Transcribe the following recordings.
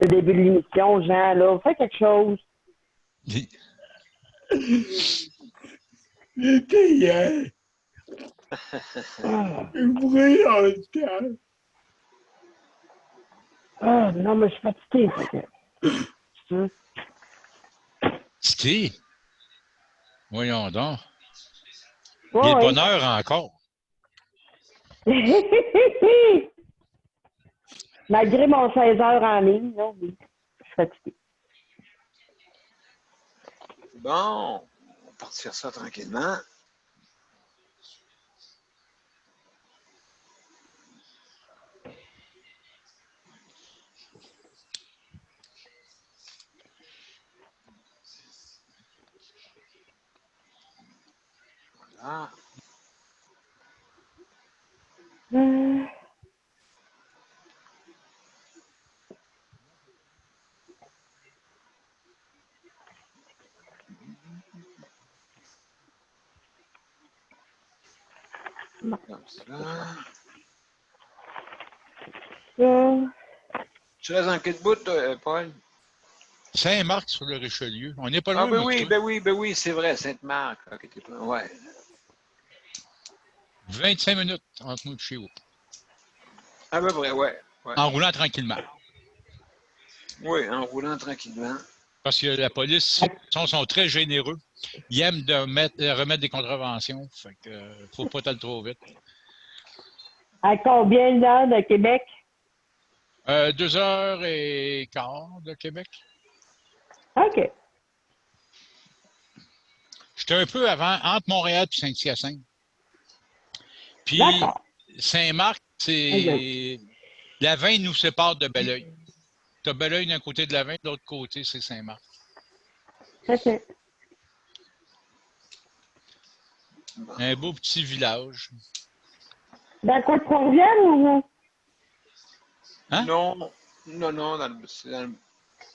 le début de l'émission, Jean, là. Fais quelque chose. J'étais hier. Ah, Brûlé dans le cœur. non, mais je suis fatiguée. Ski? Voyons donc. Il est Ouais, de bonne heure encore. Malgré mon 16 heures en ligne, là, oui, je suis fatiguée. Bon, on va partir ça tranquillement. Voilà. Comme ça. Tu restes dans quel bout, toi, Paul? Saint-Marc sur le Richelieu. On n'est pas loin, Ah, ben moi, oui, toi. ben oui, c'est vrai, Sainte-Marc. Okay, ouais. 25 minutes entre nous de chez vous. À peu près, ouais. En roulant tranquillement. Oui, en roulant tranquillement. Parce que la police, sont très généreux. Ils aiment de remettre des contraventions. Fait que faut pas aller trop vite. À combien là de Québec? 2h15 de Québec. OK. J'étais un peu avant, entre Montréal et Saint-Hyacinthe. Puis Saint-Marc, c'est... La 20 nous sépare de Belleuil. Tu as Belleuil d'un côté de la 20, de l'autre côté, c'est Saint-Marc. OK. Un beau petit village. Dans quoi de Trois-Rivières ou? Hein? Non, c'est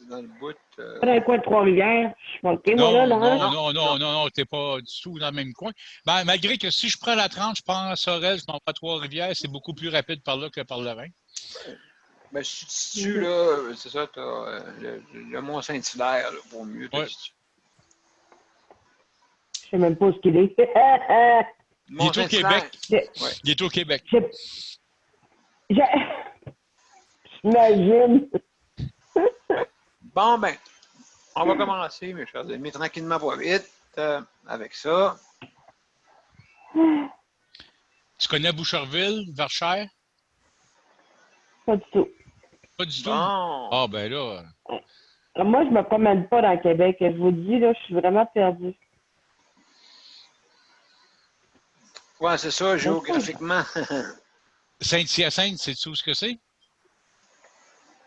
dans le bout. Dans quoi de Trois-Rivières? Je suis manqué, moi, là, Non, t'es pas du tout dans le même coin. Ben, malgré que si je prends la 30, je prends à Sorel, je m'en vais à Trois-Rivières, c'est beaucoup plus rapide par là que par le Rhin. Ben, si tu te situes, là, c'est ça, tu as le Mont-Saint-Hilaire, pour mieux te situer. Je sais même pas ce qu'il est. Il est au Québec. Il est au Québec. J'imagine. Bon, ben, on va commencer, mes chers amis, tranquillement, pas vite, avec ça. Tu connais Boucherville, Verchères? Pas du tout. Pas du tout? Bon. Ah, ben là... Moi, je me promène pas dans le Québec. Je vous dis, là, je suis vraiment perdue. Ouais, c'est ça, géographiquement. Saint-Hyacinthe, sais-tu où ce que c'est?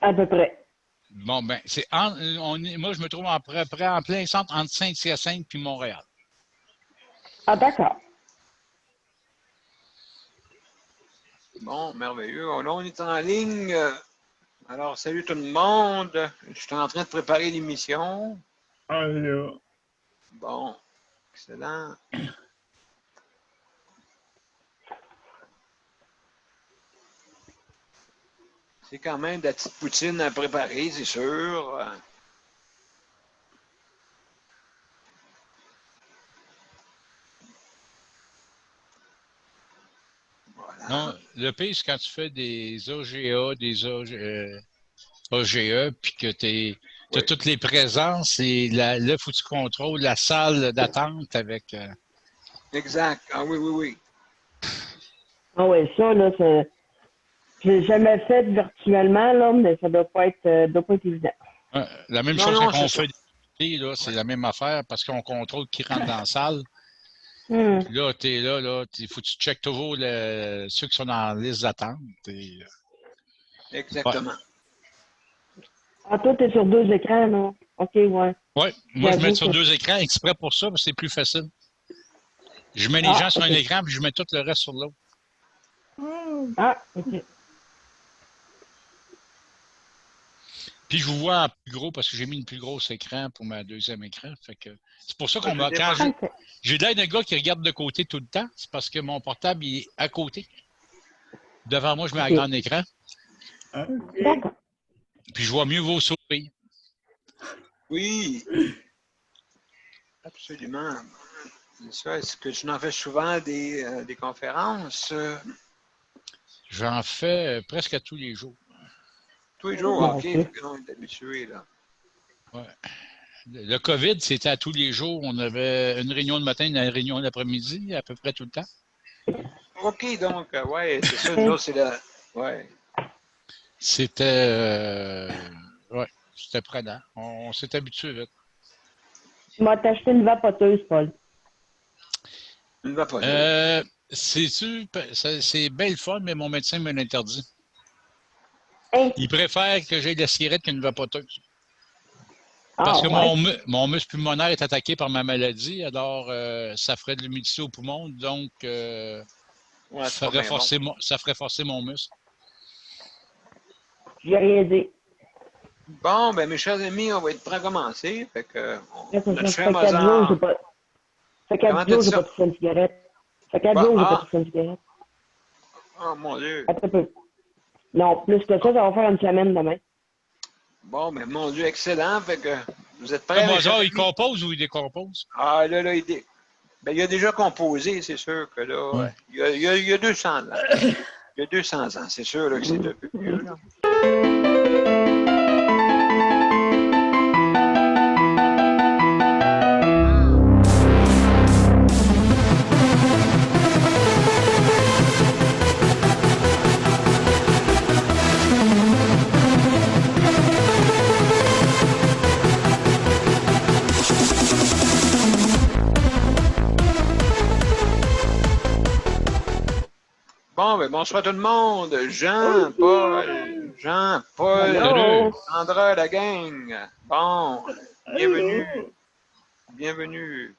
À peu près. Bon, ben, c'est moi, je me trouve en plein centre entre Saint-Hyacinthe et Montréal. Ah, d'accord. Bon, merveilleux. Là, on est en ligne. Alors, salut tout le monde. Je suis en train de préparer l'émission. Alors. Bon, excellent. C'est quand même de la petite poutine à préparer, c'est sûr. Voilà. Non, le pire, c'est quand tu fais des OGA, OGE, puis que tu as toutes les présences et là, il faut que tu contrôles la salle d'attente avec... Exact. Ah oui. Ah oui, ça, là, c'est... Je l'ai jamais fait virtuellement, là, mais ça doit pas être évident. La même chose quand on fait des là, c'est la même affaire parce qu'on contrôle qui rentre dans la salle. Puis là, tu es là, il faut que tu checkes toujours ceux qui sont dans la liste d'attente. Exactement. Ah, toi, t'es sur 2 écrans, là. OK, ouais. Oui, moi, je mets sur 2 écrans exprès pour ça, parce que c'est plus facile. Je mets les gens sur un écran, puis je mets tout le reste sur l'autre. Ah, OK. Puis je vous vois en plus gros parce que j'ai mis une plus grosse écran pour ma deuxième écran. Fait que c'est pour ça qu'on m'a. Quand j'ai l'air d'un gars qui regarde de côté tout le temps, c'est parce que mon portable il est à côté. Devant moi, je mets un grand écran. D'accord. Puis je vois mieux vos sourires. Oui, absolument. C'est ça. Est-ce que tu en fais souvent des conférences? J'en fais presque à tous les jours. Tous les jours, Bon, OK. ok. On est habitué, là. Ouais. Le COVID, c'était à tous les jours. On avait une réunion le matin, une réunion l'après-midi, à peu près tout le temps. OK, donc, ouais, c'est ça. Nous autres, c'est la. Ouais. C'était ouais, c'était prenant. On s'est habitué vite. Tu m'as acheté une vapoteuse, Paul. Une vapoteuse. C'est bien le fun, mais mon médecin me l'interdit. Hein? Il préfère que j'aie de la cigarette qu'une vapoteuse. Ah, Parce que ouais. mon muscle pulmonaire est attaqué par ma maladie, alors ça ferait de l'humidité au poumon, donc Ouais, c'est pas bien bon. ça ferait forcer mon muscle. J'ai rien dit. Bon, ben, mes chers amis, on va être prêts à commencer. Fait que, Là, ça notre fait cher 4 jours, Mozart. Ça fait Comment 4 t'as jours, dit j'ai pas ça? touché une cigarette. Ça fait 4 Bah, jours, j'ai pas ah, touché une cigarette. oh mon Dieu. Attends un peu. Non, plus que ça va faire une semaine demain. Bon, ben, mon Dieu, excellent. Fait que, vous êtes Là, prêts, mes chers Mozart, il amis? compose ou il décompose? Ah, là, ben, il a déjà composé, c'est sûr que là, Ouais. il y a 200 ans. Il y a 200 ans, c'est sûr là, que c'est un peu vieux, là. Bon, ben, bonsoir tout le monde. Jean-Paul, Allô? Sandra, la gang. Bon, bienvenue, Allô? bienvenue.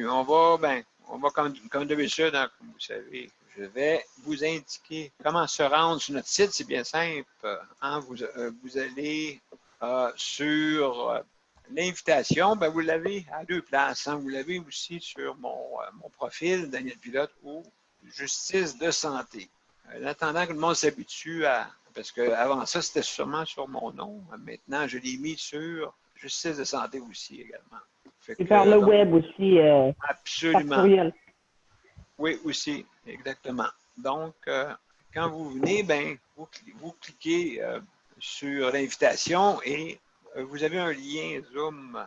On va comme d'habitude, hein, comme vous savez. Je vais vous indiquer comment se rendre sur notre site. C'est bien simple. Hein, vous allez sur l'invitation. Ben, vous l'avez à deux places. Hein. Vous l'avez aussi sur mon profil, Daniel Pilote, ou Justice de santé. En attendant que le monde s'habitue à. Parce qu'avant ça, c'était sûrement sur mon nom. Maintenant, je l'ai mis sur Justice de santé aussi également. Fait Et par que, le donc, web aussi, par absolument. courriel. Oui, aussi, exactement. Donc, quand vous venez, ben, vous cliquez sur l'invitation et vous avez un lien Zoom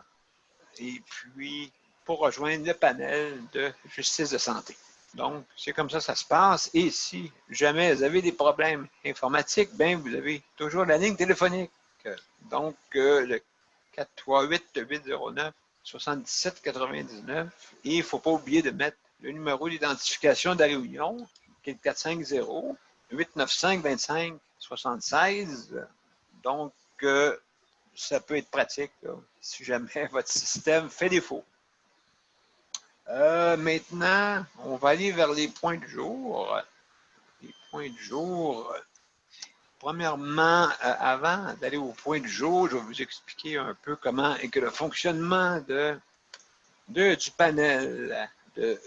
et puis pour rejoindre le panel de justice de santé. Donc, c'est comme ça se passe. Et si jamais vous avez des problèmes informatiques, ben, vous avez toujours la ligne téléphonique. Donc, le 438-809-7799. Et il ne faut pas oublier de mettre le numéro d'identification de la réunion, qui est le 450-895-2576. Donc, ça peut être pratique là, si jamais votre système fait défaut. Maintenant, on va aller vers les points du jour. Les points du jour. Premièrement, avant d'aller au point du jour, je vais vous expliquer un peu comment est que le fonctionnement du panel de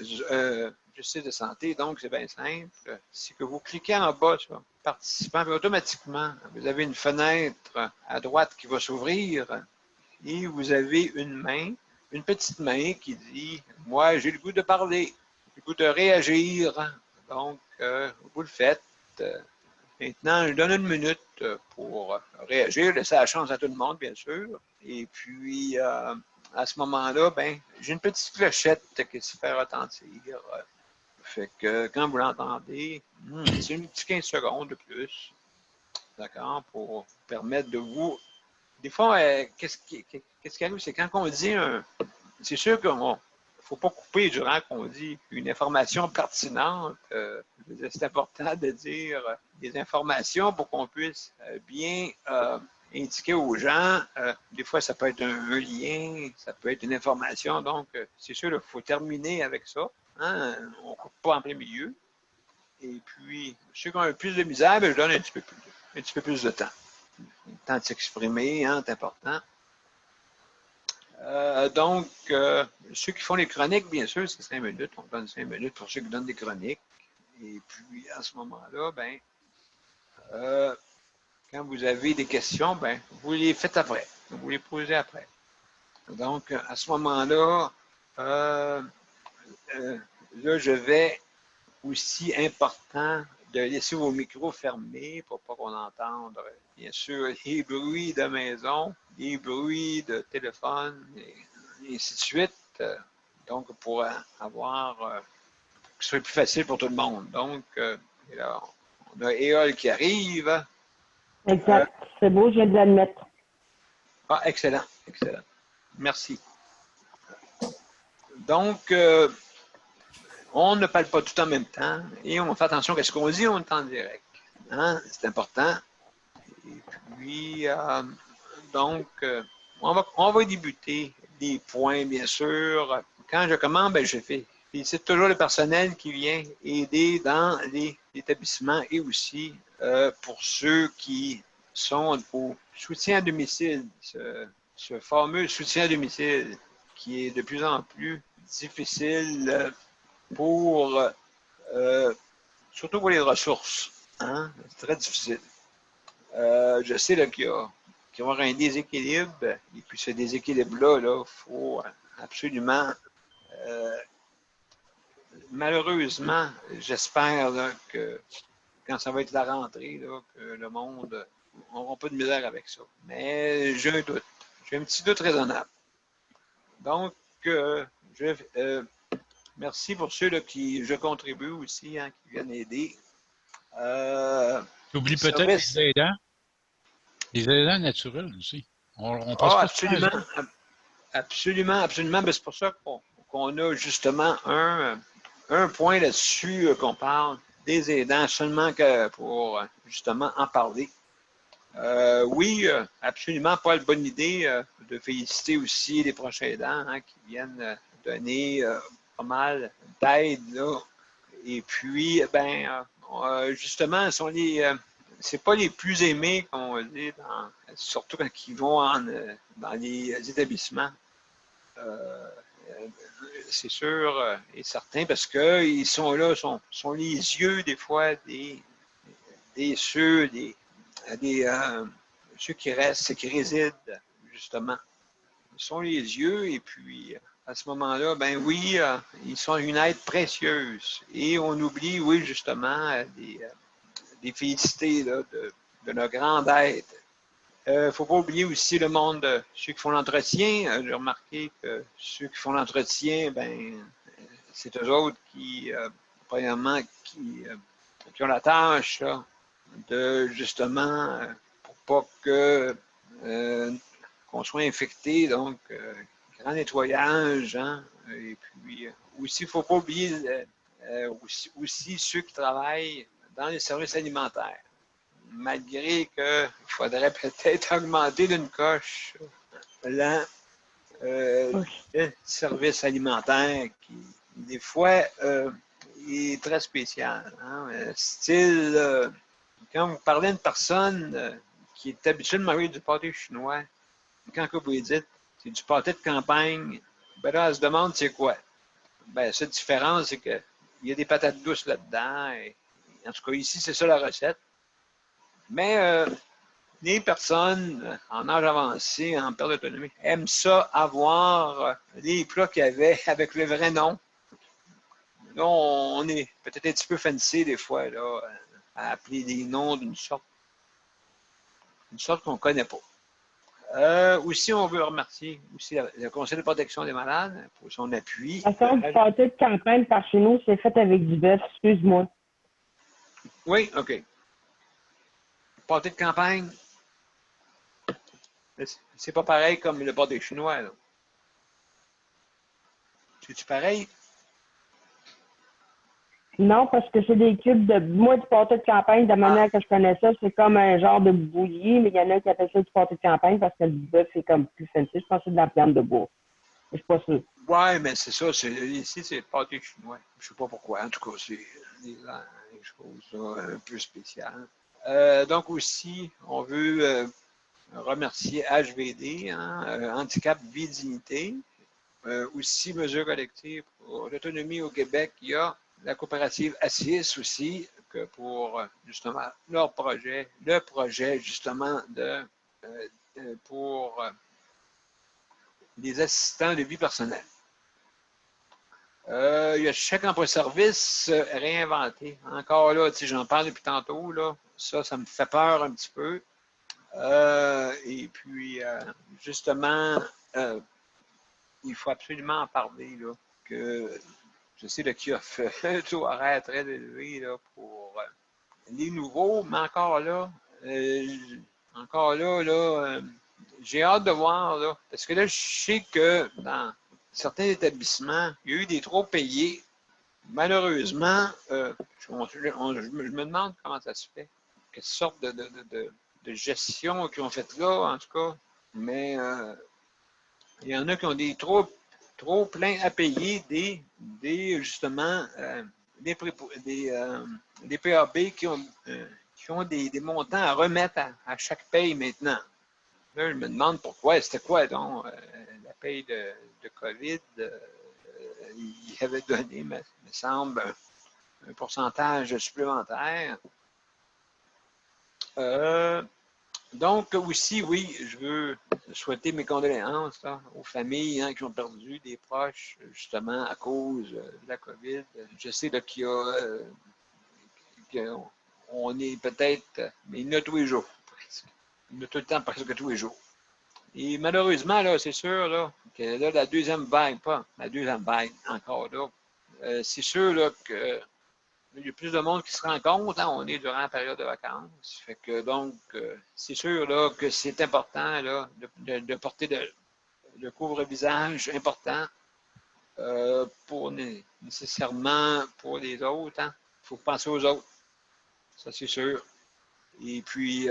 justice de santé. Donc, c'est bien simple. C'est que vous cliquez en bas sur participant, puis automatiquement, vous avez une fenêtre à droite qui va s'ouvrir et vous avez une petite main qui dit « Moi, j'ai le goût de parler, j'ai le goût de réagir. » Donc, vous le faites. Maintenant, je donne une minute pour réagir, laisser la chance à tout le monde, bien sûr. Et puis, à ce moment-là, ben, j'ai une petite clochette qui se fait retentir. Fait que quand vous l'entendez, c'est une petite 15 secondes de plus, d'accord, pour permettre de vous. Des fois, qu'est-ce qui arrive, c'est quand on dit c'est sûr qu'il ne faut pas couper durant qu'on dit une information pertinente. C'est important de dire des informations pour qu'on puisse bien indiquer aux gens. Des fois, ça peut être un lien, ça peut être une information. Donc, c'est sûr qu'il faut terminer avec ça. Hein? On ne coupe pas en plein milieu. Et puis, ceux qui ont plus de misère, ben, je donne un petit peu plus de temps. Le temps de s'exprimer, hein, c'est important. Donc, ceux qui font les chroniques, bien sûr, c'est 5 minutes. On donne 5 minutes pour ceux qui donnent des chroniques. Et puis, à ce moment-là, ben, quand vous avez des questions, ben, vous les faites après. Vous les posez après. Donc, à ce moment-là, là, je vais aussi important de laisser vos micros fermés pour pas qu'on entende, bien sûr, les bruits de maison, les bruits de téléphone, et ainsi de suite. Donc, pour avoir, que ce soit plus facile pour tout le monde. Donc, là, on a Éole qui arrive. Exact. C'est beau, je viens de l'admettre. Ah, excellent, excellent. Merci. Donc, on ne parle pas tout en même temps et on fait attention à ce qu'on dit, on est en direct. Hein? C'est important. Et puis, donc, on va débuter des points, bien sûr. Quand je commence, ben, je félicite toujours le personnel qui vient aider dans les établissements et aussi pour ceux qui sont au soutien à domicile, ce fameux soutien à domicile qui est de plus en plus difficile pour, surtout pour les ressources. Hein? C'est très difficile. Je sais qu'il y va y avoir un déséquilibre, et puis ce déséquilibre-là, il faut absolument, malheureusement, j'espère que quand ça va être la rentrée, là, que le monde n'aura pas de misère avec ça. Mais j'ai un doute. J'ai un petit doute raisonnable. Donc, merci pour ceux là, qui je contribue aussi, hein, qui viennent aider. Tu oublies peut-être les aidants. Les aidants naturels aussi. On passe pas absolument. Absolument, absolument. C'est pour ça qu'on a justement un point là-dessus qu'on parle des aidants, seulement que pour justement en parler. Oui, absolument pas une bonne idée de féliciter aussi les prochains aidants hein, qui viennent donner pas mal d'aide. Là. Et puis, ben, justement, c'est pas les plus aimés, comme on va dire, surtout quand ils vont dans les établissements. C'est sûr et certain, parce qu'ils sont là, sont les yeux des fois ceux qui restent, qui résident, justement. Ils sont les yeux, et puis à ce moment-là, ben oui, ils sont une aide précieuse. Et on oublie, oui, justement, des félicités là, de notre grande aide. Il ne faut pas oublier aussi le monde, ceux qui font l'entretien. J'ai remarqué que ceux qui font l'entretien, ben, c'est eux autres qui, premièrement, qui ont la tâche là, de justement, pour pas qu'on soit infecté, donc grand nettoyage. Hein, et puis aussi, il ne faut pas oublier aussi ceux qui travaillent dans les services alimentaires. Malgré qu'il faudrait peut-être augmenter d'une coche le service alimentaire qui, des fois, est très spécial. Hein? Style, quand vous parlez d'une personne qui est habituée de manger du pâté chinois, quand vous lui dites c'est du pâté de campagne, ben là, elle se demande c'est quoi. Ben, cette différence, c'est qu'il y a des patates douces là-dedans. Et, en tout cas, ici, c'est ça la recette. Mais les personnes en âge avancé, en perte d'autonomie, aiment ça avoir les plats qu'il y avait avec le vrai nom. Là, on est peut-être un petit peu fancy des fois là, à appeler des noms d'une sorte qu'on ne connaît pas. Aussi, on veut remercier aussi le Conseil de protection des malades pour son appui. La façon du pâté de campagne par chez nous, c'est fait avec du bœuf, excuse-moi. Oui, OK. Pâté de campagne, c'est pas pareil comme le pâté chinois. Là. C'est-tu pareil? Non, parce que c'est des cubes de. Moi, du pâté de campagne, de la manière que je connais ça, c'est comme un genre de bouillie, mais il y en a qui appellent ça du pâté de campagne parce que le bœuf, c'est comme plus fancy. Je pense que c'est de la viande de bois. Je suis pas sûr. Oui, mais c'est ça. Ici, c'est le pâté chinois. Je ne sais pas pourquoi. En tout cas, c'est des choses là, un peu spéciales. Donc aussi, on veut remercier HVD, hein, Handicap Vie Dignité. Aussi, Mesures collectives pour l'autonomie au Québec. Il y a la coopérative ASIS aussi, pour justement leur projet, le projet justement pour des assistants de vie personnelle. Il y a chèque emploi-service réinventé. Encore là, tu sais, j'en parle depuis tantôt, là. Ça me fait peur un petit peu. Et puis, justement, il faut absolument en parler, là, que je sais qu'il y a un taux horaire très élevé là, pour les nouveaux, mais encore là, j'ai hâte de voir, là, parce que là, je sais que dans certains établissements, il y a eu des trop payés. Malheureusement, je me demande comment ça se fait. Quelle sorte de gestion qu'ils ont faite là, en tout cas. Mais il y en a qui ont des trop pleins à payer, justement, des PAB qui ont des montants à remettre à chaque paye maintenant. Là, je me demande pourquoi. C'était quoi, donc, la paye de COVID? Il avait donné, me semble, un pourcentage supplémentaire. Donc, aussi, oui, je veux souhaiter mes condoléances là, aux familles qui ont perdu des proches, justement, à cause de la COVID. Je sais qu'il y a, qu'on est peut-être, mais il y en a tous les jours, presque. Il y en a tout le temps, presque tous les jours. Et malheureusement, là, c'est sûr là, que là, la deuxième vague, encore là, c'est sûr là, que il y a plus de monde qui se rencontre. Hein, on est durant la période de vacances. Fait que donc, c'est sûr là, que c'est important là, de porter le couvre-visage important pour nécessairement pour les autres. Hein. Il faut penser aux autres. Ça, c'est sûr. Et puis,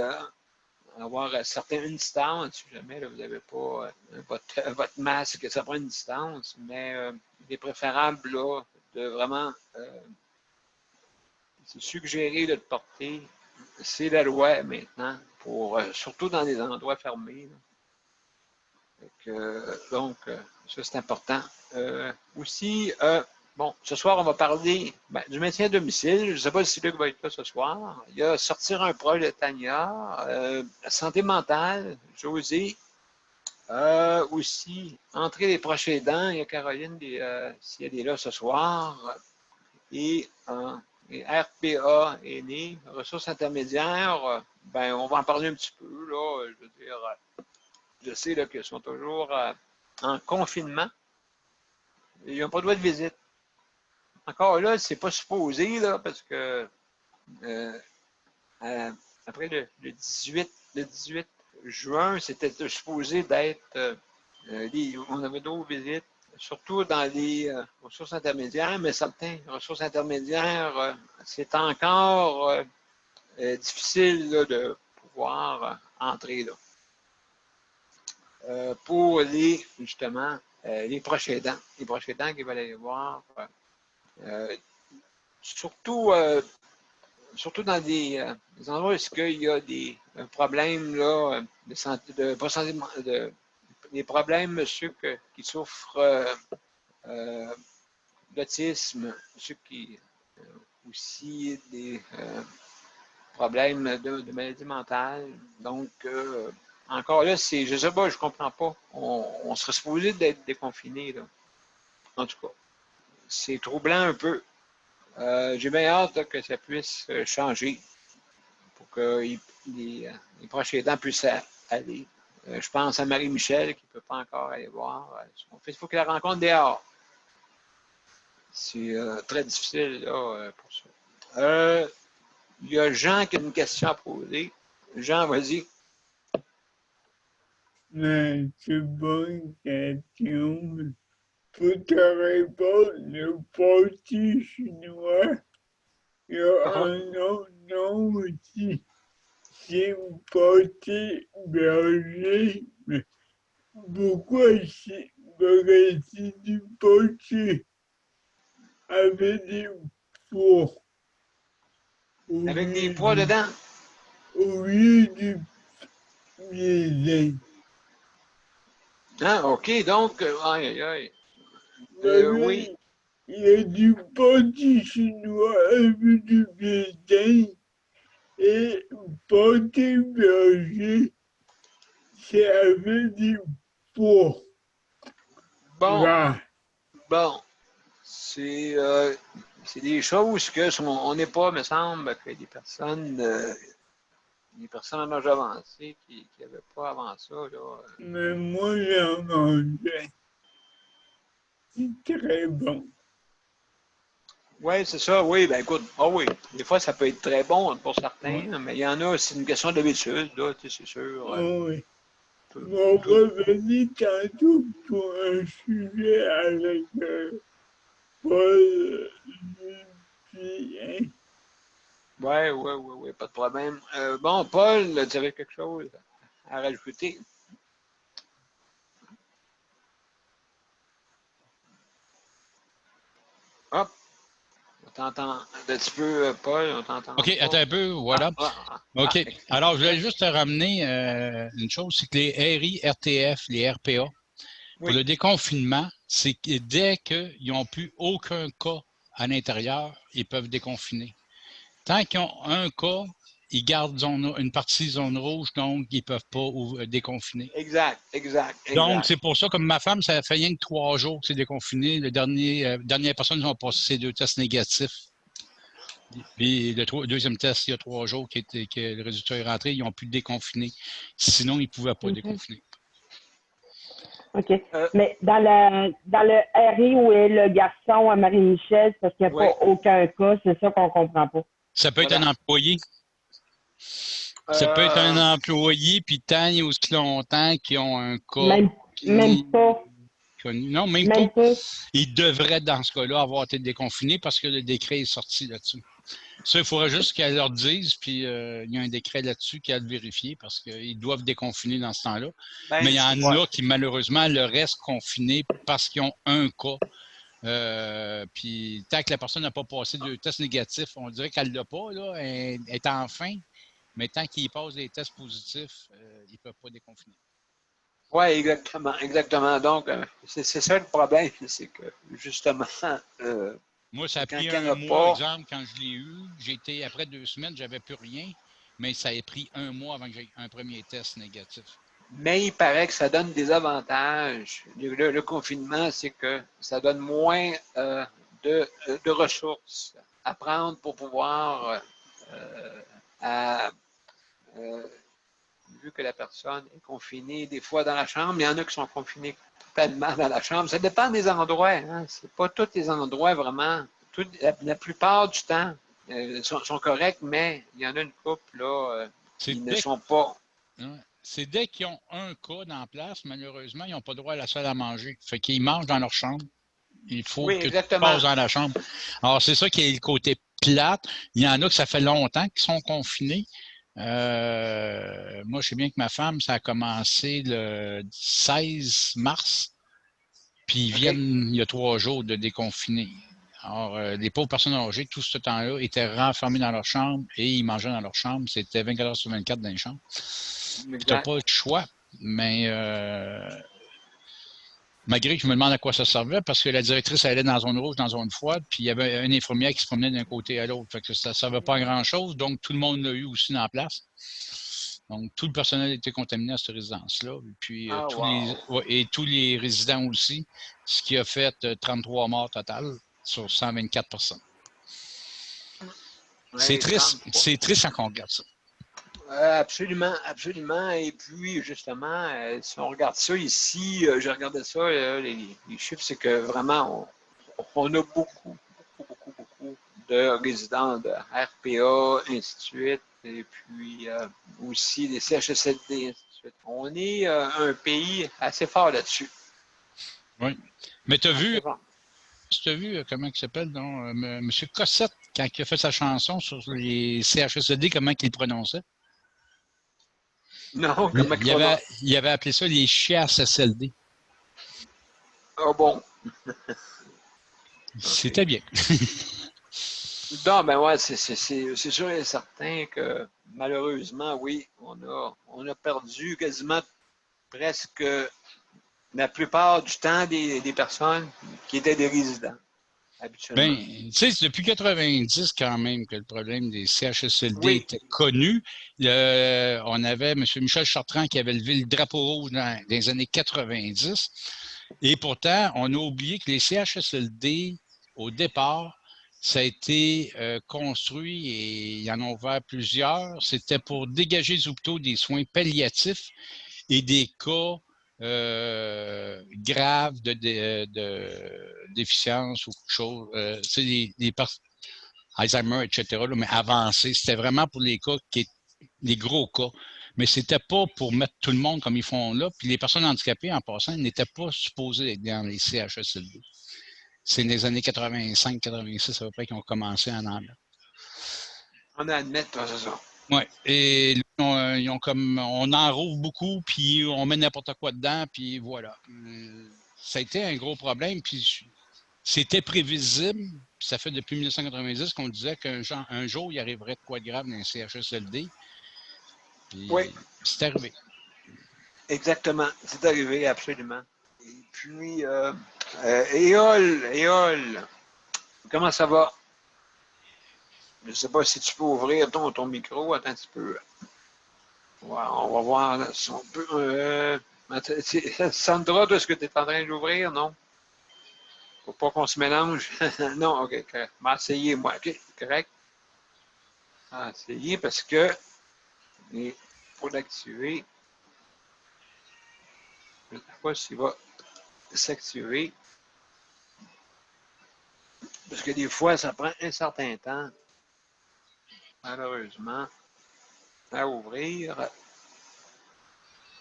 avoir une distance, si jamais là, vous n'avez pas votre masque, ça prend une distance, mais il est préférable là, de vraiment c'est suggéré de le porter. C'est la loi maintenant, pour, surtout dans des endroits fermés. Donc, ça, c'est important. Aussi, bon, ce soir, on va parler du maintien à domicile. Je ne sais pas si Luc va être là ce soir. Il y a sortir un proche de Tania. La santé mentale, José. Aussi, entrer les proches aidants. Il y a Caroline, si elle est là ce soir. Et RPA est né, ressources intermédiaires, on va en parler un petit peu, là, je veux dire, je sais là, qu'ils sont toujours en confinement. Ils n'ont pas de droit de visite. Encore là, c'est pas supposé, là, parce que après le 18 juin, c'était supposé d'être, on avait d'autres visites, surtout dans les ressources intermédiaires, mais certaines ressources intermédiaires, c'est encore difficile là, de pouvoir entrer là. Pour justement, les proches aidants. Les proches aidants qui veulent aller voir, surtout dans des endroits où il y a des problèmes là, de santé, des problèmes, monsieur, qui souffrent d'autisme, ceux qui aussi des problèmes de maladie mentale. Donc, encore là, je ne sais pas, je ne comprends pas. On serait supposé d'être déconfiné, là. En tout cas, c'est troublant un peu. J'ai bien hâte là, que ça puisse changer pour que les proches aidants puissent aller. Je pense à Marie-Michel qui ne peut pas encore aller voir. Il faut qu'elle rencontre dehors. C'est très difficile là, pour ça. Il y a Jean qui a une question à poser. Jean, vas-y. C'est bonne question. Pour te répondre, le parti chinois, il y a un autre nom aussi. C'est un parti berger. Mais pourquoi c'est du parti avec des pois? Avec des pois dedans? Au lieu du raisin. Ah, OK, donc, aïe, aïe, aïe. Oui. il y a du pâté chinois avec du blé et pâté berger, c'est avec du porc. Bon, Là, bon. C'est des choses que on n'est pas, me semble, que des personnes en âge avancé qui n'avaient pas avant ça. Là. mais moi j'en mangeais. C'est très bon. Oui, c'est ça, oui, ben écoute, ah oui, des fois ça peut être très bon pour Ouais. certains, mais il y en a, c'est une question d'habitude, là, tu sais, c'est sûr. Oh, oui. Tout- On tout- va revenir tantôt pour un sujet avec Paul Lucien. ouais, pas de problème. Bon, Paul, tu avais quelque chose à rajouter? Hop, on t'entend un petit peu, Paul, on t'entend OK, attends pas. un peu, voilà. OK. Excellent. Alors, je voulais juste te ramener une chose, c'est que les RI, RTF, les RPA, pour Oui, le déconfinement, c'est que dès qu'ils n'ont plus aucun cas à l'intérieur, ils peuvent déconfiner. Tant qu'ils ont un cas, ils gardent une partie zone rouge, donc ils ne peuvent pas déconfiner. exact. Donc, c'est pour ça, comme ma femme, ça fait rien que 3 jours que c'est déconfiné. Dernière personne qui ont passé ces 2 tests négatifs. Puis le deuxième test, il y a 3 jours que le résultat est rentré, ils ont pu déconfiner. Sinon, ils ne pouvaient pas déconfiner. OK. Mais dans le RI où est le garçon à Marie-Michel, c'est parce qu'il n'y a Oui. pas aucun cas, c'est ça qu'on ne comprend pas. Ça peut être un employé. Ça peut être un employé, puis tant et aussi longtemps qu'ils ont un cas. Même pas. Non, même pas. Ils devraient, dans ce cas-là, avoir été déconfinés parce que le décret est sorti là-dessus. Ça, il faudrait juste qu'elle leur dise, puis il y a un décret là-dessus qu'elle a vérifier parce qu'ils doivent déconfiner dans ce temps-là. Ben, mais il y en a qui, malheureusement, le restent confinés parce qu'ils ont un cas. Puis tant que la personne n'a pas passé de test négatif, on dirait qu'elle ne l'a pas, là, elle est en fin, mais tant qu'ils passent des tests positifs, ils ne peuvent pas déconfiner. Oui, exactement. Donc, c'est ça le problème, c'est que justement, moi, ça a pris un mois, exemple, quand je l'ai eu. Après 2 semaines, j'avais plus rien, mais ça a pris 1 mois avant que j'aie un premier test négatif. Mais il paraît que ça donne des avantages. Le confinement, c'est que ça donne moins de ressources à prendre pour pouvoir, vu que la personne est confinée des fois dans la chambre, il y en a qui sont confinés totalement dans la chambre. Ça dépend des endroits. Hein. C'est pas tous les endroits vraiment. La plupart du temps sont corrects, mais il y en a une couple là, qui ne sont pas. C'est dès qu'ils ont un cas dans la place, malheureusement, ils n'ont pas droit à la salle à manger. Fait qu'ils mangent dans leur chambre. Il faut que tu passes dans la chambre. Alors, c'est ça qui est le côté plate. Il y en a que ça fait longtemps qu'ils sont confinés. Moi, je sais bien que ma femme, ça a commencé le 16 mars. Puis ils viennent, il y a 3 jours, de déconfiner. Alors, les pauvres personnes âgées, tout ce temps-là, étaient renfermées dans leur chambre et ils mangeaient dans leur chambre. C'était 24 heures sur 24 dans les chambres. Tu n'as pas de choix, mais malgré que je me demande à quoi ça servait, parce que la directrice allait dans la zone rouge, dans la zone froide, puis il y avait une infirmière qui se promenait d'un côté à l'autre. Fait que ça ne servait pas à grand-chose, donc tout le monde l'a eu aussi dans la place. Donc, tout le personnel était contaminé à cette résidence-là. Puis, tous les résidents aussi, ce qui a fait 33 morts total sur 124 personnes. C'est triste. C'est triste quand on regarde ça. Absolument. Et puis, justement, si on regarde ça ici, je regardais ça, les chiffres, c'est que vraiment, on a beaucoup de résidents de RPA, ainsi de suite, et puis aussi des CHSLD, ainsi de suite. On est un pays assez fort là-dessus. Oui. Mais tu as vu comment il s'appelle, M. Cossette, quand il a fait sa chanson sur les CHSLD, comment il prononçait? Non, il avait appelé ça les CHSLD. Ah bon? C'était bien. Non, ben ouais, c'est sûr et certain que malheureusement, oui, on a perdu quasiment presque la plupart du temps des personnes qui étaient des résidents. habituellement? Bien, tu sais, c'est depuis 90 quand même que le problème des CHSLD Oui. était connu. On avait M. Michel Chartrand qui avait levé le drapeau rouge dans les années 90. Et pourtant, on a oublié que les CHSLD, au départ, ça a été construit et il y en a ouvert plusieurs. C'était pour dégager les hôpitaux des soins palliatifs et des cas graves de déficience ou quelque chose. C'est des Alzheimer, etc., là, mais avancés. C'était vraiment pour les cas les gros cas. Mais c'était pas pour mettre tout le monde comme ils font là. Puis les personnes handicapées, en passant, n'étaient pas supposées être dans les CHSLD. C'est les années 85-86 à peu près qu'ils ont commencé à en mettre. On admet, c'est ça. Oui. Et ils ont comme, on en rouvre beaucoup, puis on met n'importe quoi dedans, puis voilà. Ça a été un gros problème, puis c'était prévisible. Puis ça fait depuis 1990 qu'on disait qu'un jour, il arriverait de quoi de grave dans un CHSLD. Puis oui. c'est arrivé. Exactement. C'est arrivé, absolument. Et puis, Éole, comment ça va? Je ne sais pas si tu peux ouvrir ton micro. Attends un petit peu. On va voir là, si on peut. Sandra, est-ce que tu es en train d'ouvrir? Non? Faut pas qu'on se mélange. Non, OK, correct. Je vais essayer, moi. OK, correct. Je vais essayer parce que il faut l'activer. Je ne sais pas s'il va s'activer. Parce que des fois, ça prend un certain temps, malheureusement, à ouvrir.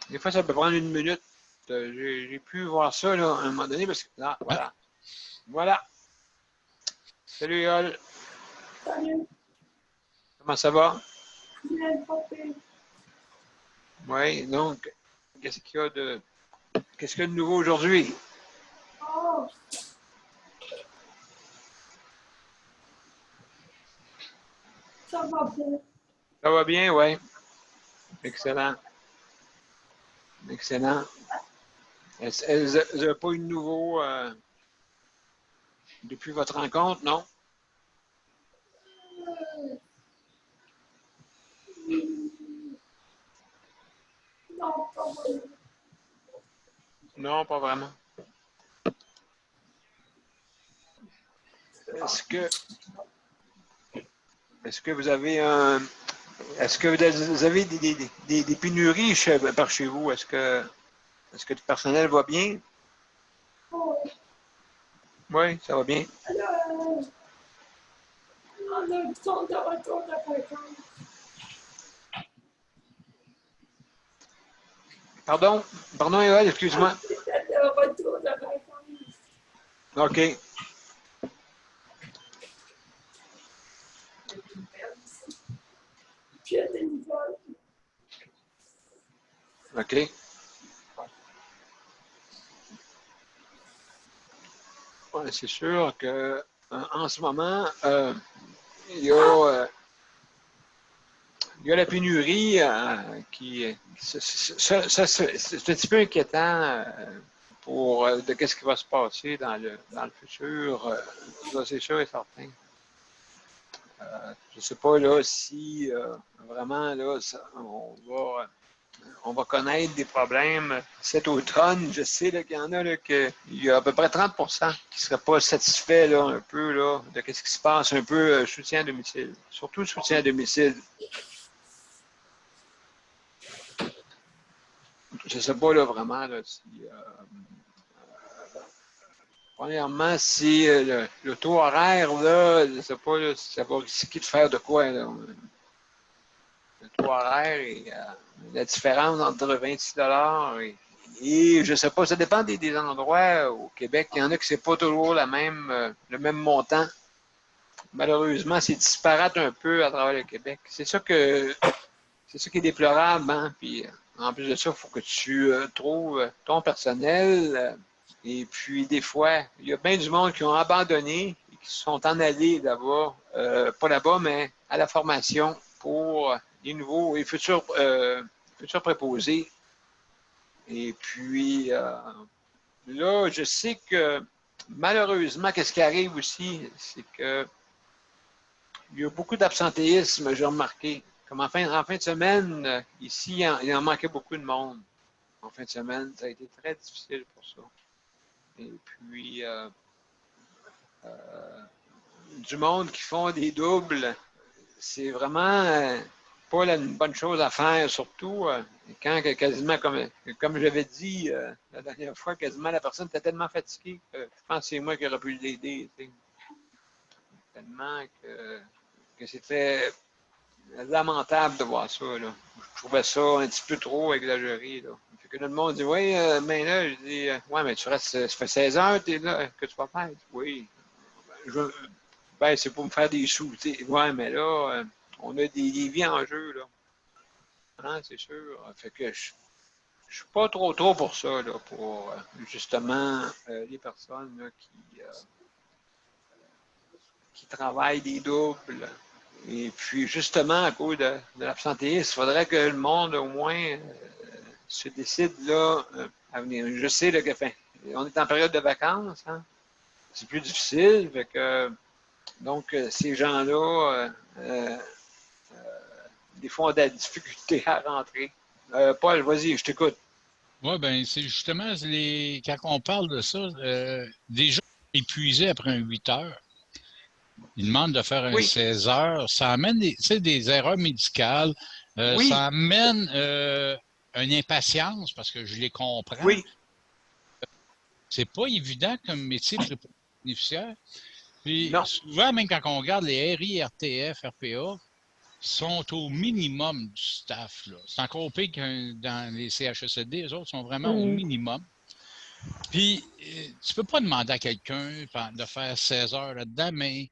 Des fois, ça peut prendre une minute. J'ai pu voir ça là, à un moment donné parce que là, voilà. Voilà. Salut, Yol. Salut. Comment ça va? Bien, papa. Oui, donc, qu'est-ce qu'il y a de nouveau aujourd'hui? Oh. Ça va bien. Ça va bien, oui. Excellent. Excellent. Vous n'avez pas eu de nouveau depuis votre rencontre, non? Non, pas vraiment. Non, pas vraiment. Est-ce que vous avez des pénuries par chez vous? Est-ce que le personnel va bien? Oh. Oui, ça va bien. Alors, on a besoin de retour de vacances. Pardon, Yoel, excuse-moi. De retour de vacances. OK. Puis, il y a des nouvelles. OK. Ouais, c'est sûr que en ce moment, il y a la pénurie c'est un petit peu inquiétant pour de qu'est-ce qui va se passer dans le futur. Ça, c'est sûr et certain. Je ne sais pas là, si vraiment là, on va connaître des problèmes cet automne. Je sais qu'il y en a là, il y a à peu près 30 qui ne seraient pas satisfaits là, un peu là, de ce qui se passe, un peu soutien à domicile. Surtout le soutien à domicile. Je ne sais pas là, vraiment là, si. Premièrement, si le taux horaire, là, je ne sais pas là, si ça va risquer de faire de quoi. Là. Le taux horaire et la différence entre 26 et je ne sais pas, ça dépend des endroits au Québec. Il y en a que ce n'est pas toujours le même montant. Malheureusement, c'est disparate un peu à travers le Québec. C'est ça qui est déplorable. Hein? Puis, en plus de ça, il faut que tu trouves ton personnel. Et puis, des fois, il y a bien du monde qui ont abandonné et qui sont en allés là-bas, pas là-bas, mais à la formation pour les nouveaux et futurs préposés. Et puis, là, je sais que malheureusement, qu'est-ce qui arrive aussi, c'est que il y a beaucoup d'absentéisme, j'ai remarqué. Comme en fin de semaine, ici, il en manquait beaucoup de monde. En fin de semaine, ça a été très difficile pour ça. Et puis, du monde qui font des doubles, c'est vraiment pas une bonne chose à faire, surtout quand quasiment, comme j'avais dit la dernière fois, quasiment la personne était tellement fatiguée que je pense que c'est moi qui aurais pu l'aider. Tellement que c'était lamentable de voir ça. Là. Je trouvais ça un petit peu trop exagéré. Là. Fait que là, le monde dit, oui, mais là, je dis, ouais, mais tu restes, ça fait 16 heures que tu es là, que tu vas faire. Oui. Ben, c'est pour me faire des sous. T'sais. Ouais, mais là, on a des vies en jeu, là. Hein, c'est sûr. Fait que je suis pas trop pour ça, là, pour justement les personnes là, qui travaillent des doubles. Et puis, justement, à cause de l'absentéisme, il faudrait que le monde, au moins, se décide là, à venir. Je sais là, que on est en période de vacances, hein? C'est plus difficile. Fait que, donc, ces gens-là, des fois, ont de la difficulté à rentrer. Paul, vas-y, je t'écoute. Oui, bien, c'est justement, quand on parle de ça, des gens épuisés après un 8 heures, ils demandent de faire un 16 heures. Ça amène des erreurs médicales. Ça amène une impatience parce que je les comprends. Oui. C'est pas évident comme métier pour les bénéficiaires. Puis souvent, même quand on regarde les RI, RTF, RPA, sont au minimum du staff. C'est encore pire que dans les CHSLD. Les autres sont vraiment au minimum. Puis, tu peux pas demander à quelqu'un de faire 16 heures là-dedans, mais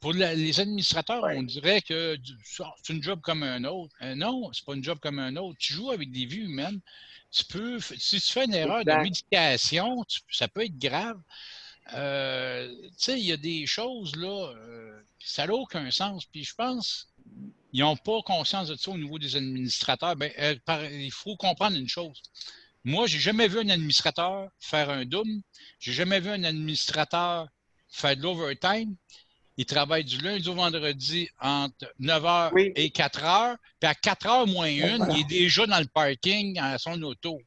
pour les administrateurs, on dirait que c'est une job comme un autre. Non, c'est pas une job comme un autre. Tu joues avec des vies humaines. Si tu fais une erreur de médication, ça peut être grave. Tu sais, il y a des choses là, ça n'a aucun sens. Puis je pense qu'ils n'ont pas conscience de ça au niveau des administrateurs. Ben, il faut comprendre une chose. Moi, j'ai jamais vu un administrateur faire un double. J'ai jamais vu un administrateur faire de l'overtime. Il travaille du lundi au vendredi entre 9h et 4h. Puis à 4h moins 1, il est déjà dans le parking à son auto.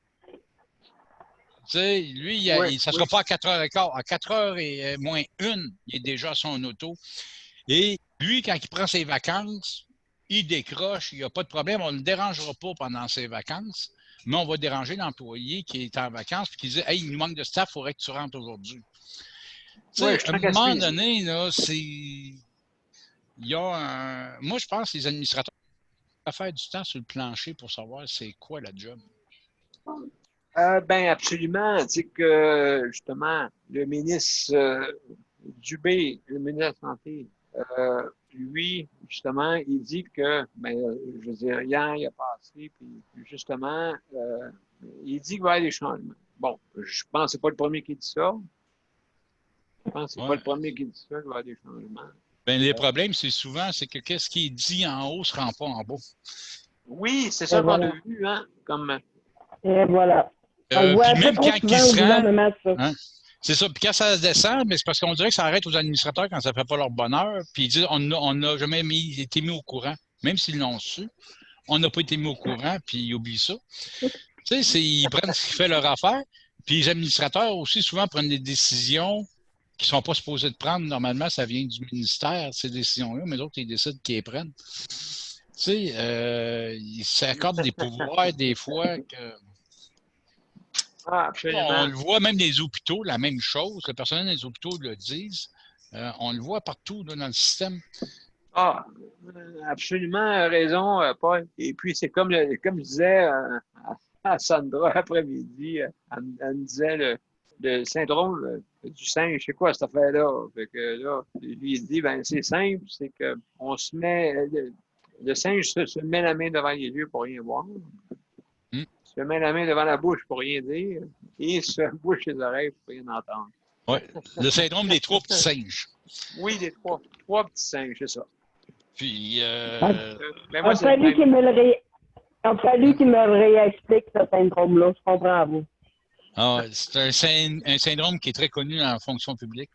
Tu sais, lui, ça ne sera pas à 4h15. À 4h et moins 1, il est déjà à son auto. Et lui, quand il prend ses vacances, il décroche, il n'y a pas de problème. On ne le dérangera pas pendant ses vacances, mais on va déranger l'employé qui est en vacances et qui dit « Hey, il nous manque de staff, il faudrait que tu rentres aujourd'hui. » Tu sais, à un moment donné, là, moi, je pense que les administrateurs doivent faire du temps sur le plancher pour savoir c'est quoi la job. Ben absolument. Tu sais que, justement, le ministre Dubé, le ministre de la Santé, lui, justement, il dit que, ben, je veux dire, hier, il a passé, puis justement, il dit qu'il va y avoir des changements. Bon, je pense que ce n'est pas le premier qui dit ça. Je pense que ce n'est pas le premier qui dit ça, qu'il va y avoir des changements. Ben, les problèmes, c'est souvent, c'est que qu'est-ce qui est dit en haut ne se rend pas en bas. Oui, c'est ça qu'on a vu, hein, comme... Et voilà. Puis même quand il se rend, hein, c'est ça. Puis quand ça descend, mais c'est parce qu'on dirait que ça arrête aux administrateurs quand ça ne fait pas leur bonheur. Puis ils disent on n'a jamais été mis au courant. Même s'ils l'ont su, on n'a pas été mis au courant, puis ils oublient ça. Tu sais, ils prennent ce qui fait leur affaire. Puis les administrateurs aussi souvent prennent des décisions qui ne sont pas supposés de prendre. Normalement, ça vient du ministère, ces décisions-là, mais d'autres, ils décident qu'ils les prennent. Tu sais, ils s'accordent des pouvoirs des fois que... Ah, absolument. On le voit même des hôpitaux, la même chose. Le personnel des hôpitaux le disent. On le voit partout là, dans le système. Ah, absolument raison, Paul. Et puis, c'est comme je disais à Sandra après-midi, elle me disait le syndrome du singe, c'est quoi cette affaire-là? Fait que là, lui, il dit, ben c'est simple, c'est qu'on se met, le singe se met la main devant les yeux pour rien voir. Se met la main devant la bouche pour rien dire et se bouche les oreilles pour rien entendre. Oui, le syndrome des 3 petits singes. Oui, des trois petits singes, c'est ça. Puis, il a fallu qu'il me le réexplique, ce syndrome-là. Je comprends, vous. Ah, c'est un syndrome qui est très connu en fonction publique.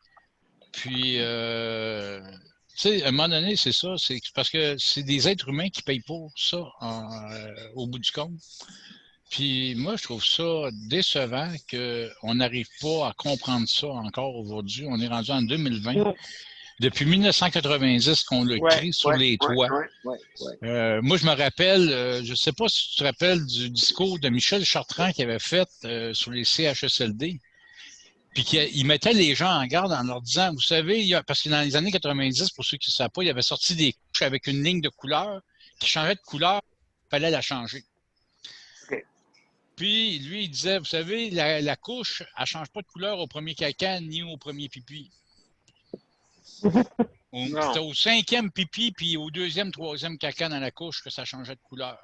Puis, tu sais, à un moment donné, c'est ça. C'est parce que c'est des êtres humains qui payent pour ça au bout du compte. Puis moi, je trouve ça décevant qu'on n'arrive pas à comprendre ça encore aujourd'hui. On est rendu en 2020. Depuis 1990 qu'on le crie sur les toits. Moi, je me rappelle, je ne sais pas si tu te rappelles du discours de Michel Chartrand qu'il avait fait sur les CHSLD. Puis il mettait les gens en garde en leur disant, vous savez, parce que dans les années 90, pour ceux qui ne savent pas, il avait sorti des couches avec une ligne de couleur qui changeait de couleur, il fallait la changer. OK. Puis lui, il disait, vous savez, la couche, elle ne change pas de couleur au premier caca ni au premier pipi. C'était au 5e pipi, puis au 2e, 3e caca dans la couche que ça changeait de couleur.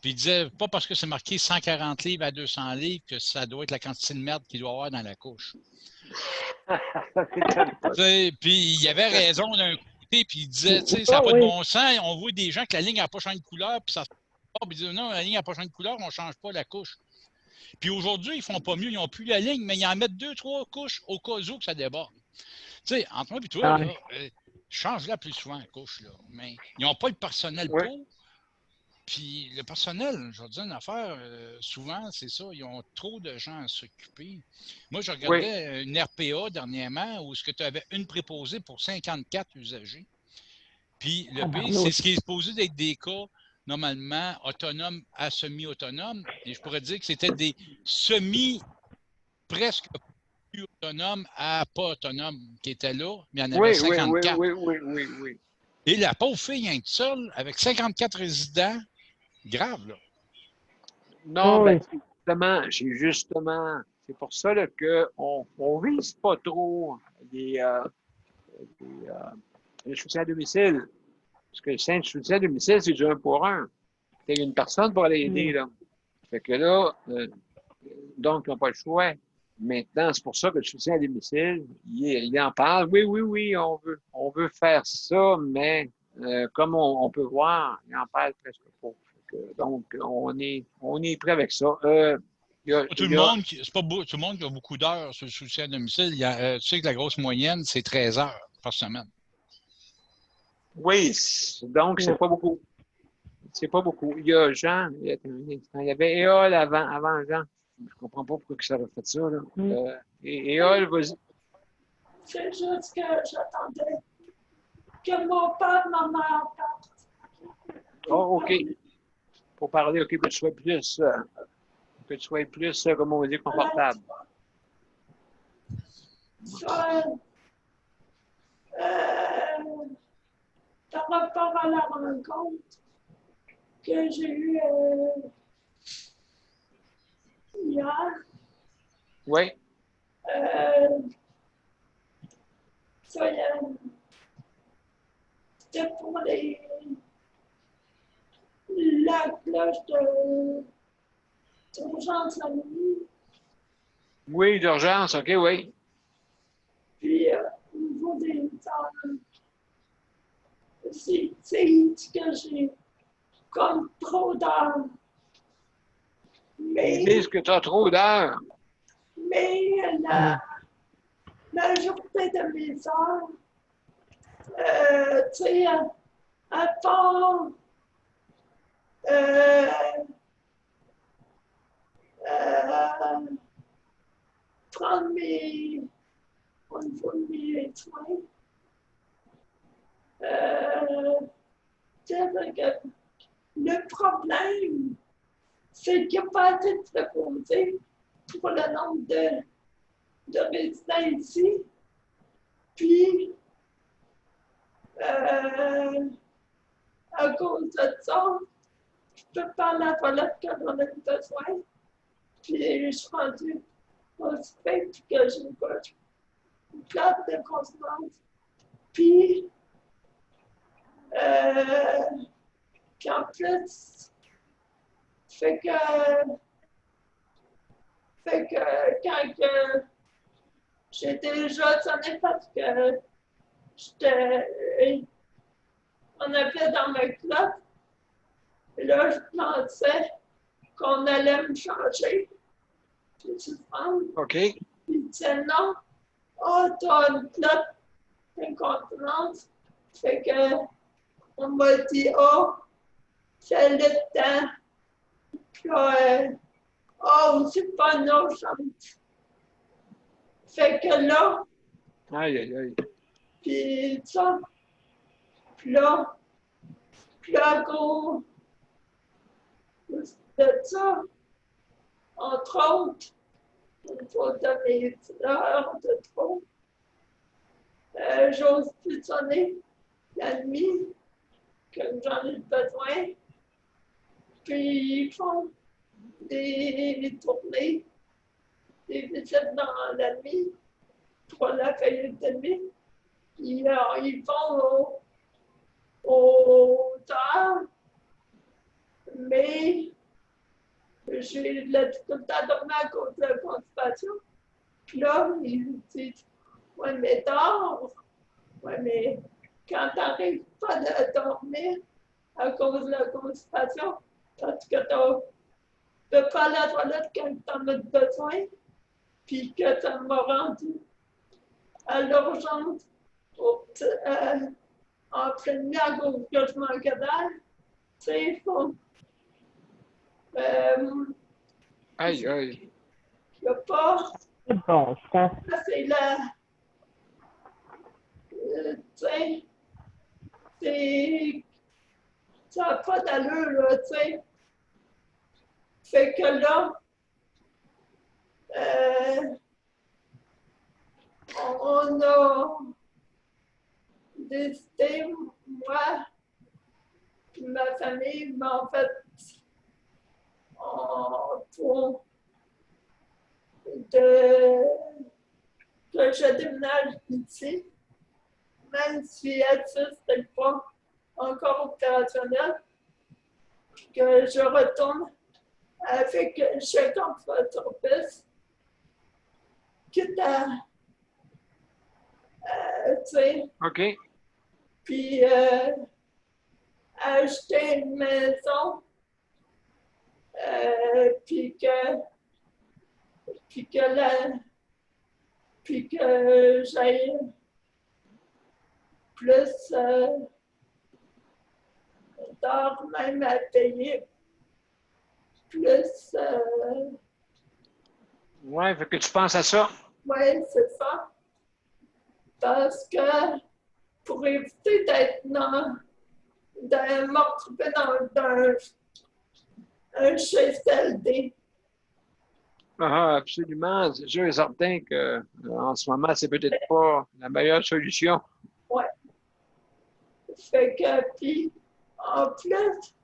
Puis il disait, pas parce que c'est marqué 140 livres à 200 livres que ça doit être la quantité de merde qu'il doit y avoir dans la couche. Puis il avait raison d'un côté, puis il disait, tu sais, ça n'a pas de bon sens. On voit des gens que la ligne n'a pas changé de couleur, puis ça se passe, puis ils disent, non, la ligne n'a pas changé de couleur, on ne change pas la couche. Puis aujourd'hui, ils ne font pas mieux, ils n'ont plus la ligne, mais ils en mettent 2, 3 couches au cas où que ça déborde. Tu sais, entre moi et toi, là, change-la plus souvent, la couche, là. Mais ils n'ont pas le personnel pour. Puis le personnel, je vais te dire une affaire, souvent, c'est ça, ils ont trop de gens à s'occuper. Moi, je regardais une RPA dernièrement où tu avais une préposée pour 54 usagers. Puis le pire, c'est ce qui est supposé d'être des cas normalement autonomes à semi-autonomes. Et je pourrais dire que c'était des presque plus autonomes à pas autonomes qui étaient là, mais il y en avait 54. Oui. Et la pauvre fille, elle est seule, avec 54 résidents, grave, là. Non, justement, c'est pour ça qu'on ne vise pas trop les soutiens à domicile. Parce que le soutien à domicile, c'est du 1 pour 1. C'est une personne pour aller aider, là. Fait que là, donc, ils n'ont pas le choix. Maintenant, c'est pour ça que le soutien à domicile, il en parle. Oui, on veut faire ça, mais comme on peut voir, il en parle presque pas. Donc, on est prêt avec ça. C'est pas tout le monde qui a beaucoup d'heures sur le soutien à domicile. Tu sais que la grosse moyenne, c'est 13 heures par semaine. Oui, donc c'est pas beaucoup. C'est pas beaucoup. Il y a Jean, il y avait Éole avant Jean. Je comprends pas pourquoi ça a fait ça. Là. Et Éole, vas-y. C'est juste que j'attendais que mon père, ma mère partent. Oh, OK. Pour parler, OK, que tu sois plus, comme on va dire, confortable. Par rapport à la rencontre que j'ai eue hier, oui. C'était pour la cloche d'urgence la nuit. Oui, d'urgence, OK, oui. Puis, au niveau des temps, c'est que j'ai comme trop d'heures. Ils disent que tu as trop d'heures. Mais la journée de mes heures, tu sais, à part prendre mes soins, le problème, c'est qu'il n'y a pas assez de préposés pour le nombre de résidents ici. Puis, à cause de ça, je peux pas la toilette quand on a besoin. Puis, je suis rendue constipée puis que j'ai une plate de constance. Puis en plus, fait que quand j'ai déjà sonné parce que on avait dans ma clope, là, je pensais qu'on allait me changer. Puis, peux-tu prendre? OK. Il disait non. Oh, t'as une clope d'incontinence. Fait que, on m'a dit, oh, c'est le temps. Puis là, oh, c'est pas nos chances. Fait que là, Aïe, aïe, aïe. puis ça, puis là, à cause de ça, entre autres, une fois de mes heures de trop, j'ose plus sonner la nuit, comme j'en ai besoin. Puis ils font des tournées, des visites dans la nuit, pour la faillite de nuit. Ils vont au tard, mais j'ai tout le temps dormi à cause de la constipation. Puis là, ils disent, ouais, mais dors. Ouais, mais quand t'arrives pas à dormir à cause de la constipation, parce que tu peux pas aller à la toilette quand t'en as besoin, puis que ça m'a rendu à l'urgence en pleine nuit à cause que je manquais d'air. Tu sais, il faut. Aïe, aïe. Il n'y a pas. C'est bon, ça. C'est la. Tu sais, c'est. Ça n'a pas d'allure, là, tu sais. Fait que là, on a décidé, moi et ma famille, mais en fait, pour que je déménage ici, même si Atis n'était pas encore opérationnel, que je retourne avec chèque emploi service, quitte à, tu sais, OK. puis acheter une maison, puis que j'aille plus d'heures même à payer, plus, Ouais, fait que tu penses à ça. ouais, c'est ça. Parce que pour éviter d'être me retrouver dans un CHSLD. Ah, absolument. C'est sûr et certain que en ce moment, c'est peut-être pas la meilleure solution. Ouais. Fait que, puis, en plus,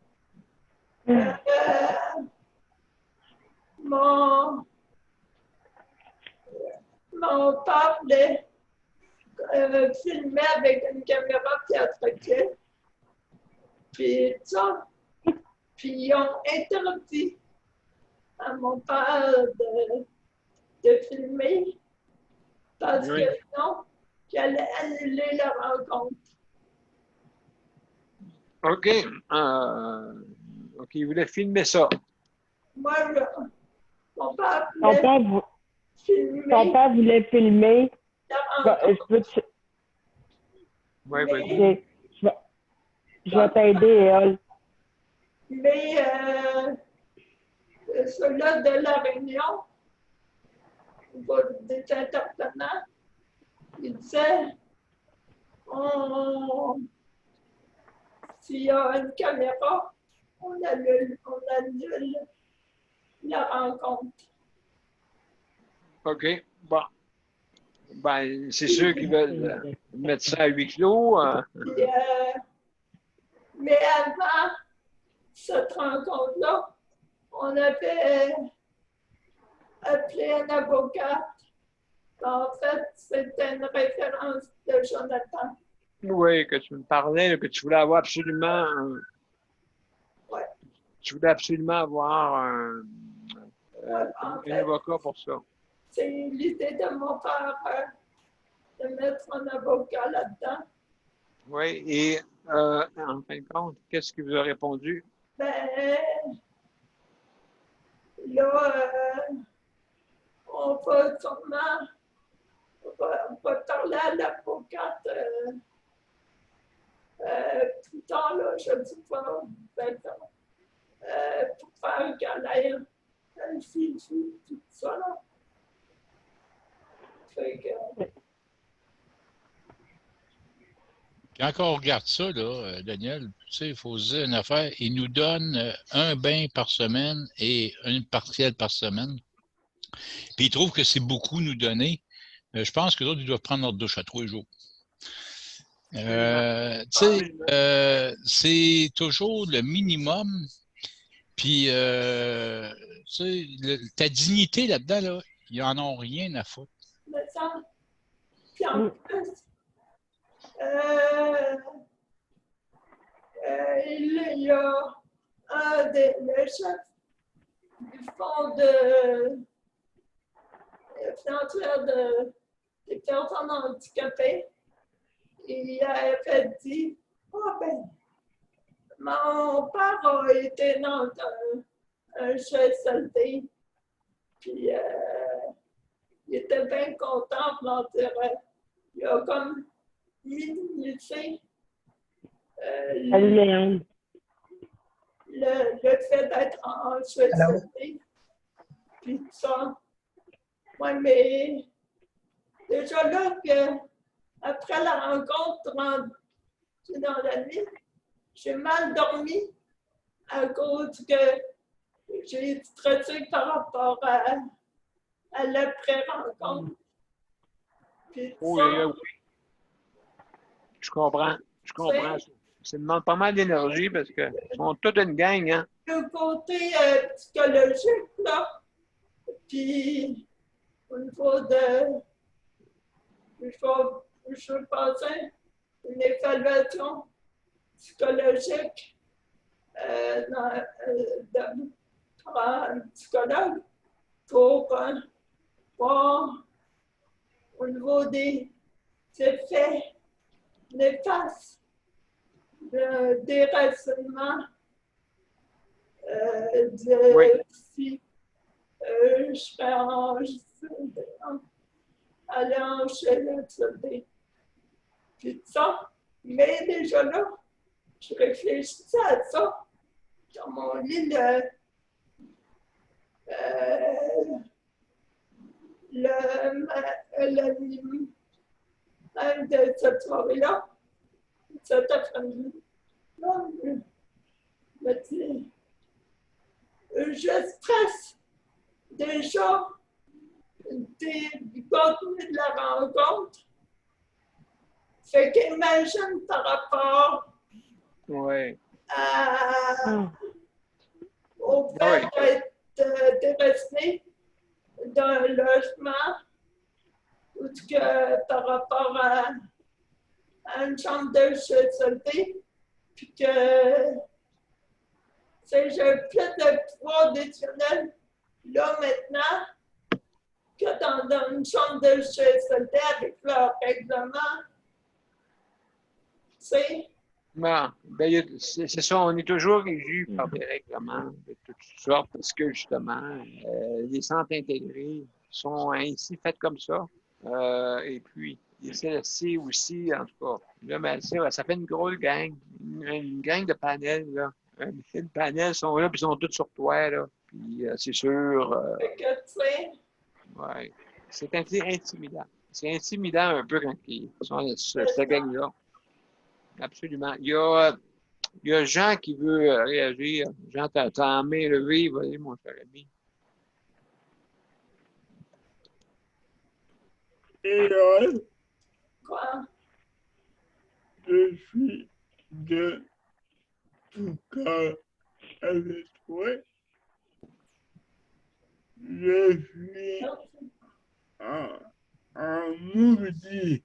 mon père voulait filmer avec une caméra puis attraquer. Puis ça, puis ils ont interdit à mon père de filmer parce Oui. que sinon, il allait annuler la rencontre. OK. OK, il voulait filmer ça. Moi, mon père Ton voulait père, ton filmer père voulait filmer. la Je rencontre. peux te- Oui, vas-y. Ok. Je vais t'aider, Eol. Mais ceux-là de la Réunion, des intervenants, ils disaient s'il y a une caméra, on annule la rencontre. OK. Bon. Ben, c'est sûr qu'ils veulent mettre ça à huis clos. Puis, mais avant cette rencontre-là, on avait appelé un avocat. En fait, c'était une référence de Jonathan. Oui, que tu me parlais, que tu voulais avoir absolument. Ouais. Tu voulais absolument avoir un avocat pour ça. C'est l'idée de mon père de mettre un avocat là-dedans. Oui, et en fin de compte, qu'est-ce qu'il vous a répondu? Ben, là, on va sûrement on va parler à l'avocate plus tard, là, je ne sais pas, pour faire qu'elle ait un fichu, tout ça. Là. Fait que, Quand on regarde ça, là, Daniel, tu sais, il faut se dire une affaire. Ils nous donnent un bain par semaine et une partielle par semaine. Puis ils trouvent que c'est beaucoup nous donner. Je pense que d'autres, ils doivent prendre leur douche à 3 jours. C'est toujours le minimum. Puis, tu sais, ta dignité là-dedans, là, ils n'en ont rien à foutre. mais ça, puis en plus, il y a le chef du fonds de financière des personnes handicapées. Il avait dit, ah ben, mon père a été dans un CHSLD, puis il était bien content de l'enterrer. Il a comme minimisé le fait d'être en CHSLD, puis tout ça. Oui, mais déjà là, après la rencontre dans la nuit, j'ai mal dormi à cause que j'ai stressé par rapport à l'après-rencontre. Oui. Je comprends. Ça demande pas mal d'énergie parce qu'ils sont toute une gang, hein? Le côté psychologique, là, puis au niveau de... Je pensais une évaluation psychologique par un psychologue pour voir au niveau des effets néfastes de déracinement si je serais aller en CHSLD. Puis ça, mais déjà là, je réfléchissais à ça dans mon lit même de cette soirée-là, cet après-midi. Je stresse déjà du contenu de la rencontre. Fait qu'imagine par rapport au fait d'être déraciné d'un logement ou que par rapport à une chambre de CHSLD, puis que j'ai plus de pouvoir décisionnel là maintenant que dans une chambre de CHSLD avec leur règlement. C'est ça, on est toujours régi par des règlements de toutes sortes parce que justement, les centres intégrés sont ainsi faits comme ça. Et puis, les CLSC aussi, en tout cas. Là, ben, ça fait une grosse gang, une gang de panels. Là. Les panels sont là, puis ils sont tous sur toi. Là. Puis, c'est sûr. Ouais. C'est intimidant. C'est intimidant un peu quand ils sont cette gang-là. Absolument. Il y a Jean qui veut réagir. Jean, t'as en main levée. Vas-y, mon cher ami. Quoi? Je suis de tout cœur avec toi. Je suis en maudit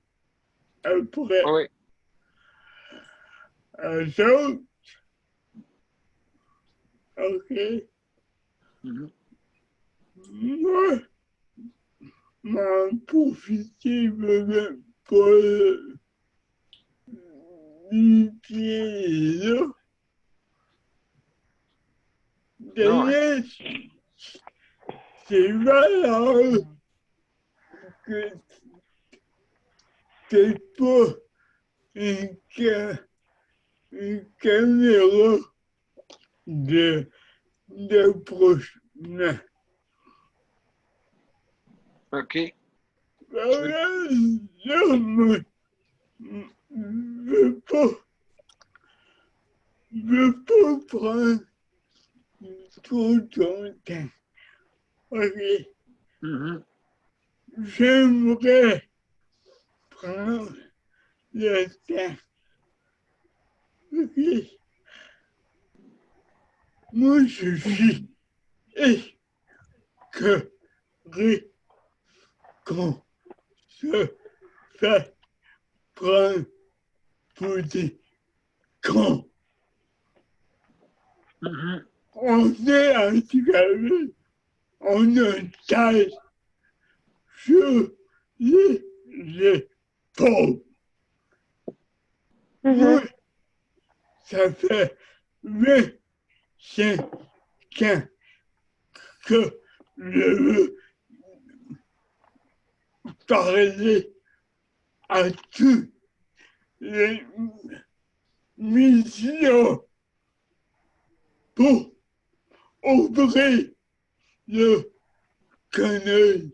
après un jour. OK. Moi, m'en profiter même pour l'utiliser là. D'ailleurs, c'est valable que c'est pas une caméra d'approchement. OK. Là, moi, je veux pas prendre trop ton temps. OK. Mhm. J'aimerais prendre le temps. OK. Moi, je suis écœuré qu'on se fait prendre pour des cons. Mhm. On est handicapé, on a une taille sur les épaules. Moi, ça fait 25 ans que je veux parler à tous les missions pour ouvrir le canal.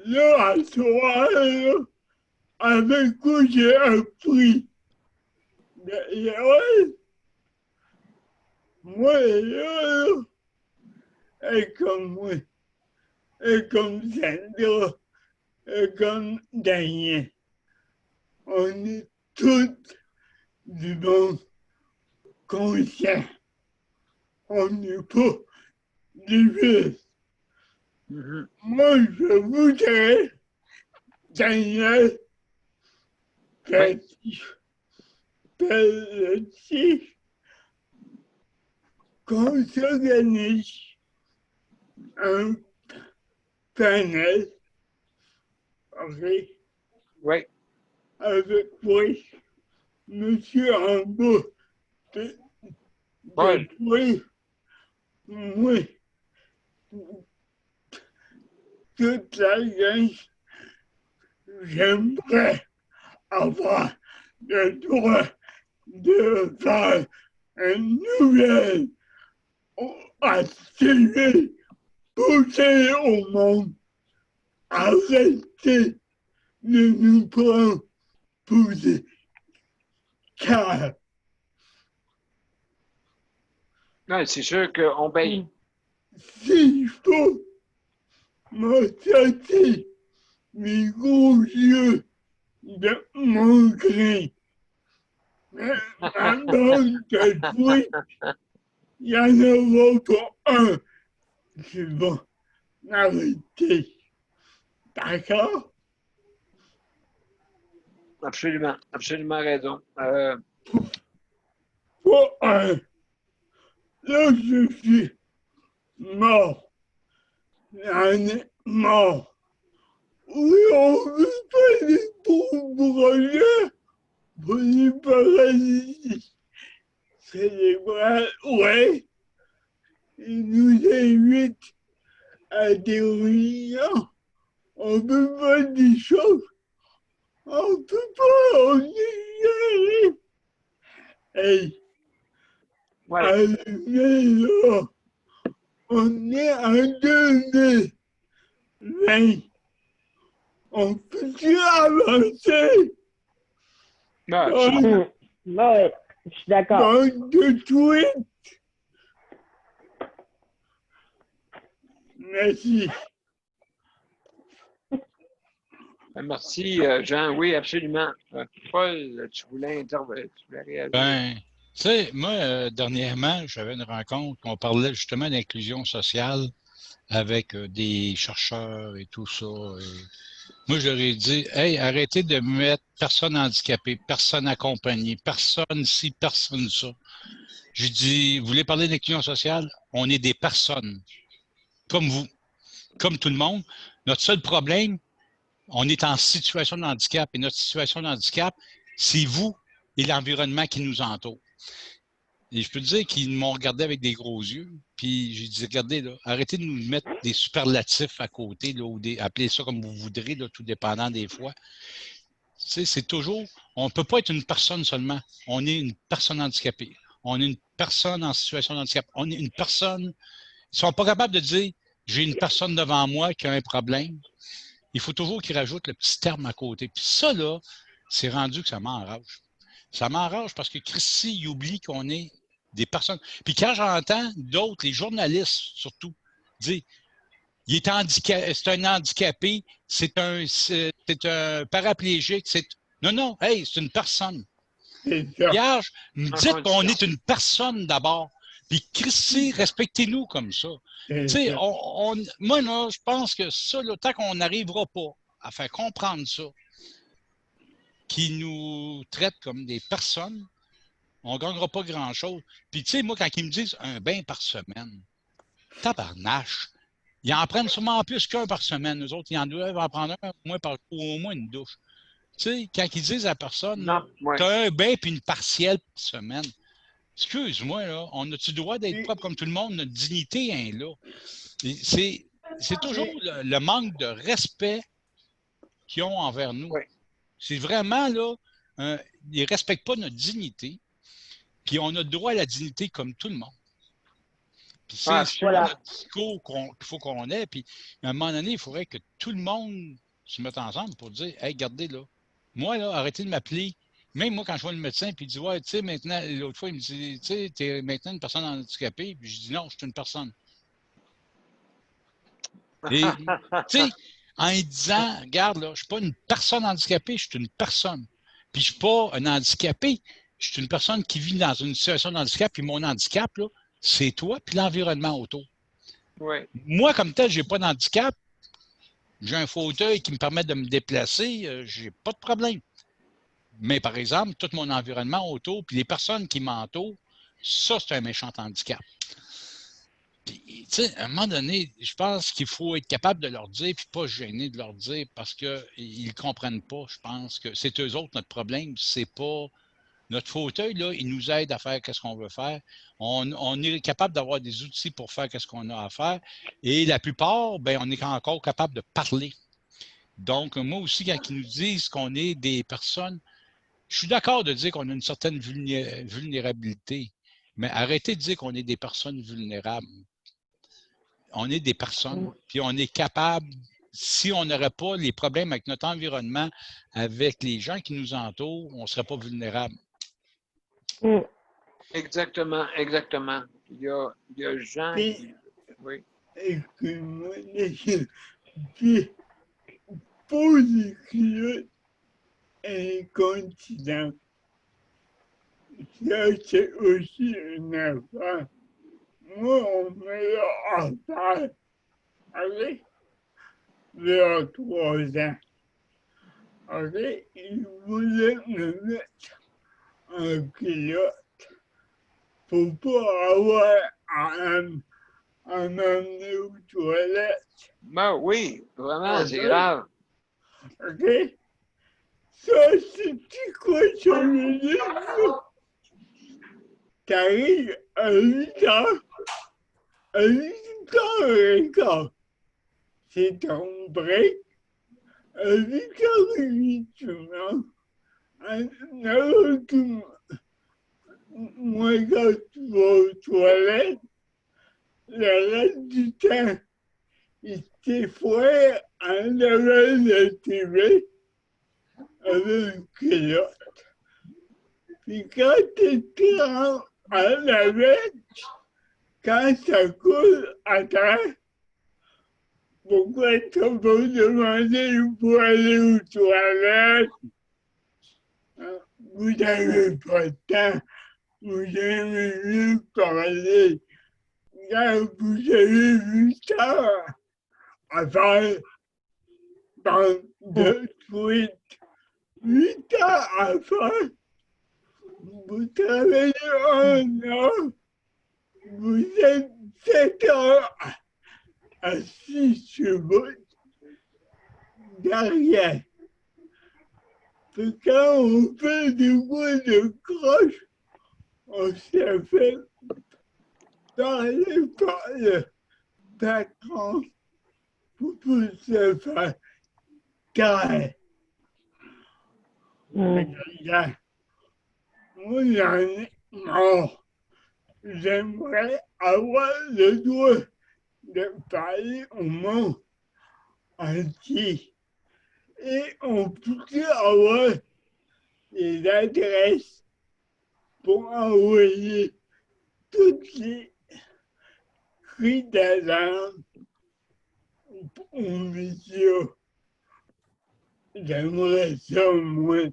Là, à soir, là, avec quoi j'ai appris. Ouais, moi, là, et comme moi, et comme Sandra, et comme Daniel, on est tous du bon conscient. On n'est pas des vieux. Mhm. Moi, je voudrais, Daniel, Oui. Pelletier, qu'on s'organise un panel, OK, Oui. avec moi, monsieur en bas de Paul. toi, moi, toute la gang, j'aimerais avoir le droit de faire une nouvelle activité pour dire au monde, arrêtez de nous prendre pour des caves. Non, c'est sûr qu'on paye. S'il faut me sortir mes gros yeux de mon grain, ma bande de fruits, il y en aura pas un qui va m'arrêter. D'accord? Absolument. Absolument raison. Pas un. Là, je suis mort. J'en ai mort. Oui, on veut pas les projets pour les paralysies cérébrales. Ouais, ils nous invitent à des réunions. On peut pas des choses. On peut pas, on est géré. Hey, Ouais. allumez là. On est en 2020. On peut-tu avancer? Non, absolument. Ouais, je suis d'accord. Donc, de tweet. Merci. Merci, Jean. Oui, absolument. Paul, tu voulais intervenir, tu voulais réagir. Ben, tu sais, moi, dernièrement, j'avais une rencontre, on parlait justement d'inclusion sociale avec des chercheurs et tout ça. Et moi, je leur ai dit, hey, arrêtez de mettre personne handicapée, personne accompagnée, personne ci, personne ça. J'ai dit, vous voulez parler d'inclusion sociale? On est des personnes, comme vous, comme tout le monde. Notre seul problème, on est en situation de handicap et notre situation de handicap, c'est vous et l'environnement qui nous entoure. Et je peux te dire qu'ils m'ont regardé avec des gros yeux. Puis j'ai dit, regardez, là, arrêtez de nous mettre des superlatifs à côté, là, ou appelez ça comme vous voudrez, là, tout dépendant des fois. Tu sais, c'est toujours, on ne peut pas être une personne seulement. On est une personne handicapée. On est une personne en situation de handicap. On est une personne. Ils ne sont pas capables de dire, j'ai une personne devant moi qui a un problème. Il faut toujours qu'ils rajoutent le petit terme à côté. Puis ça, là, c'est rendu que ça m'enrage. Ça m'enrage parce que Christy, il oublie qu'on est des personnes. Puis quand j'entends d'autres, les journalistes surtout, dire il est c'est un handicapé, c'est un paraplégique, non, non, hey, c'est une personne. Vierge, me dites qu'on est une personne d'abord. Puis Christy, respectez-nous comme ça. Tu sais, moi, là, je pense que ça, là, tant qu'on n'arrivera pas à faire comprendre ça, qui nous traitent comme des personnes, on ne gagnera pas grand-chose. Puis, tu sais, moi, quand ils me disent un bain par semaine, tabarnache, ils en prennent sûrement plus qu'un par semaine. Eux autres, ils en doivent en prendre un au moins par jour, ou au moins une douche. Tu sais, quand ils disent à la personne, tu as un bain puis une partielle par semaine, excuse-moi, là, on a-tu le droit d'être propre comme tout le monde? Notre dignité est là. C'est toujours le manque de respect qu'ils ont envers nous. Oui. C'est vraiment, là, ils ne respectent pas notre dignité, puis on a le droit à la dignité comme tout le monde. Puis c'est notre discours qu'il faut qu'on ait, puis à un moment donné, il faudrait que tout le monde se mette ensemble pour dire, hey, regardez, là, moi, là, arrêtez de m'appeler. Même moi, quand je vois le médecin, puis il dit, ouais, tu sais, maintenant, l'autre fois, il me dit, tu sais, t'es maintenant une personne handicapée, puis je dis, non, je suis une personne. Et, tu sais, en disant, regarde, là, je ne suis pas une personne handicapée, je suis une personne. Puis je ne suis pas un handicapé, je suis une personne qui vit dans une situation de handicap, puis mon handicap, là, c'est toi, puis l'environnement autour. Oui. Moi, comme tel, je n'ai pas d'handicap. J'ai un fauteuil qui me permet de me déplacer, je n'ai pas de problème. Mais par exemple, tout mon environnement autour, puis les personnes qui m'entourent, ça, c'est un méchant handicap. Puis, tu sais, à un moment donné, je pense qu'il faut être capable de leur dire, puis pas gêner de leur dire, parce qu'ils ne comprennent pas. Je pense que c'est eux autres notre problème. C'est pas notre fauteuil, là, il nous aide à faire ce qu'on veut faire. On est capable d'avoir des outils pour faire ce qu'on a à faire. Et la plupart, ben, on est encore capable de parler. Donc, moi aussi, quand ils nous disent qu'on est des personnes, je suis d'accord de dire qu'on a une certaine vulnérabilité, mais arrêtez de dire qu'on est des personnes vulnérables. On est des personnes, puis on est capable, si on n'aurait pas les problèmes avec notre environnement, avec les gens qui nous entourent, on ne serait pas vulnérable. Exactement, exactement. Il y a gens qui... Oui. Excuse-moi, puis pour les clients incontinents, ça c'est aussi une affaire. Moi, on me l'a offert avec il y a 3 ans. OK, ils voulaient me mettre en culotte pour pas avoir à m'emmener aux toilettes. Ben oui, vraiment, c'est grave. OK? Ça, c'est quoi ça veut dire? T'arrives à 8 heures, à 8 heures et quart. C'est ton break. À 8 heures et demie, tu manges. À 9 heures, moi, quand tu vas aux toilettes, le reste du temps, il t'effoire en avant de TV avec une culotte. Puis quand tu rentres en avant, quand ça coule à terre, pourquoi tu vas demander pour aller aux toilettes? Vous n'avez pas de temps, vous avez mieux parler. Quand vous avez 8 heures à faire dans de tweets, 8 heures à faire, vous travaillez 1 heure, vous êtes 7 heures assis sur votre derrière. Puis quand on fait des mots de croche, on s'est fait parler par le patron pour se faire taire. Là, moi, j'en ai marre. J'aimerais avoir le droit de parler au monde entier. Et on peut avoir les adresses pour envoyer toutes les cris d'alarme aux médias. J'aimerais ça, moi,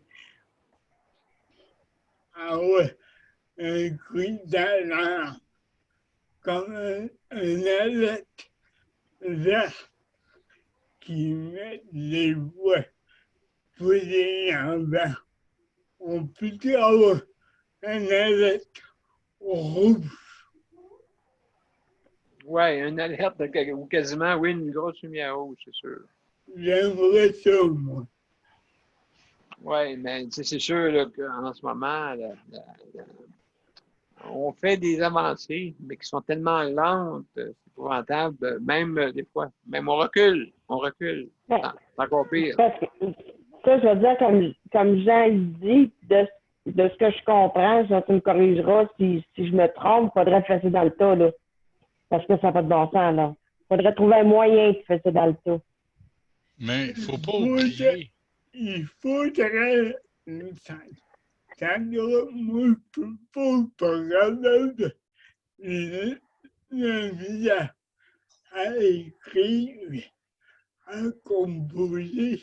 avoir un cri d'alarme comme un alerte verte qui met les voix pour les enfants. On peut avoir un alerte rouge. Oui, une alerte ou quasiment, oui, une grosse lumière rouge, c'est sûr. J'aimerais ça, moi. Oui, mais c'est sûr qu'en ce moment, on fait des avancées, mais qui sont tellement lentes, c'est épouvantable. Même des fois, même on recule. Ouais. C'est encore pire. Parce que, ça, je veux dire, comme Jean il dit, de ce que je comprends, ça, tu me corrigeras si je me trompe, il faudrait fesser dans le tas, là. Parce que ça n'a pas de bon sens, là. Il faudrait trouver un moyen de fesser dans le tas. Mais il ne faut pas oublier. Il faudrait Sandra, moi, je ne peux pas regarder l'inviter à écrire, à composer.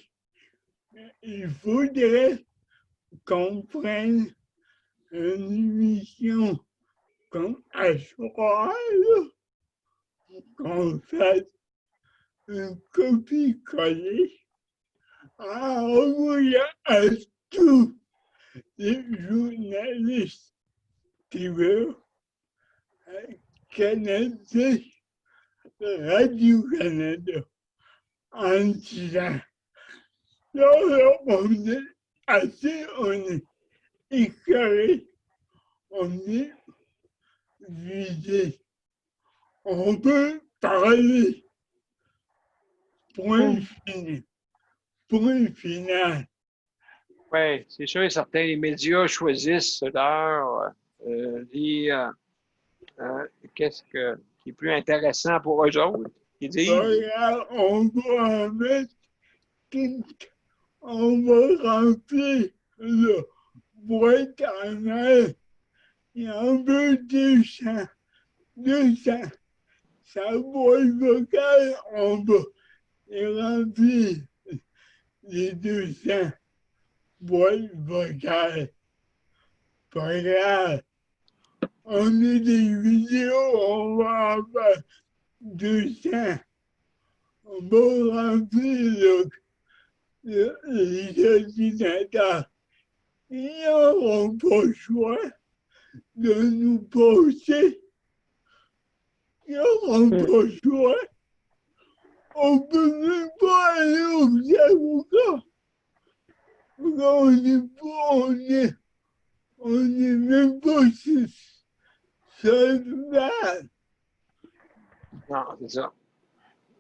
Il faudrait qu'on prenne une émission comme à soir, qu'on fasse une copie-coller à envoyer à tous les journalistes qui veulent Canada, Radio-Canada, en disant là, on est assez, on est écœuré, on est visé. On peut parler. Point final. Oui, c'est sûr et certain. Les médias choisissent l'heure, qu'est-ce qui est plus intéressant pour eux autres. Ils disent. Regarde, on va en mettre, on va remplir le boîte en mer. Il en veut 200. Sa boîte vocale, on va remplir les 200 boîtes vocales. Pas grave. On a des vidéos, on va en faire 200. On va remplir les ordinateurs. Ils n'auront pas le choix de nous poser. Ils n'auront pas le choix. On ne peut même pas aller aux avocats. On n'est même pas solvable. Non, c'est ça.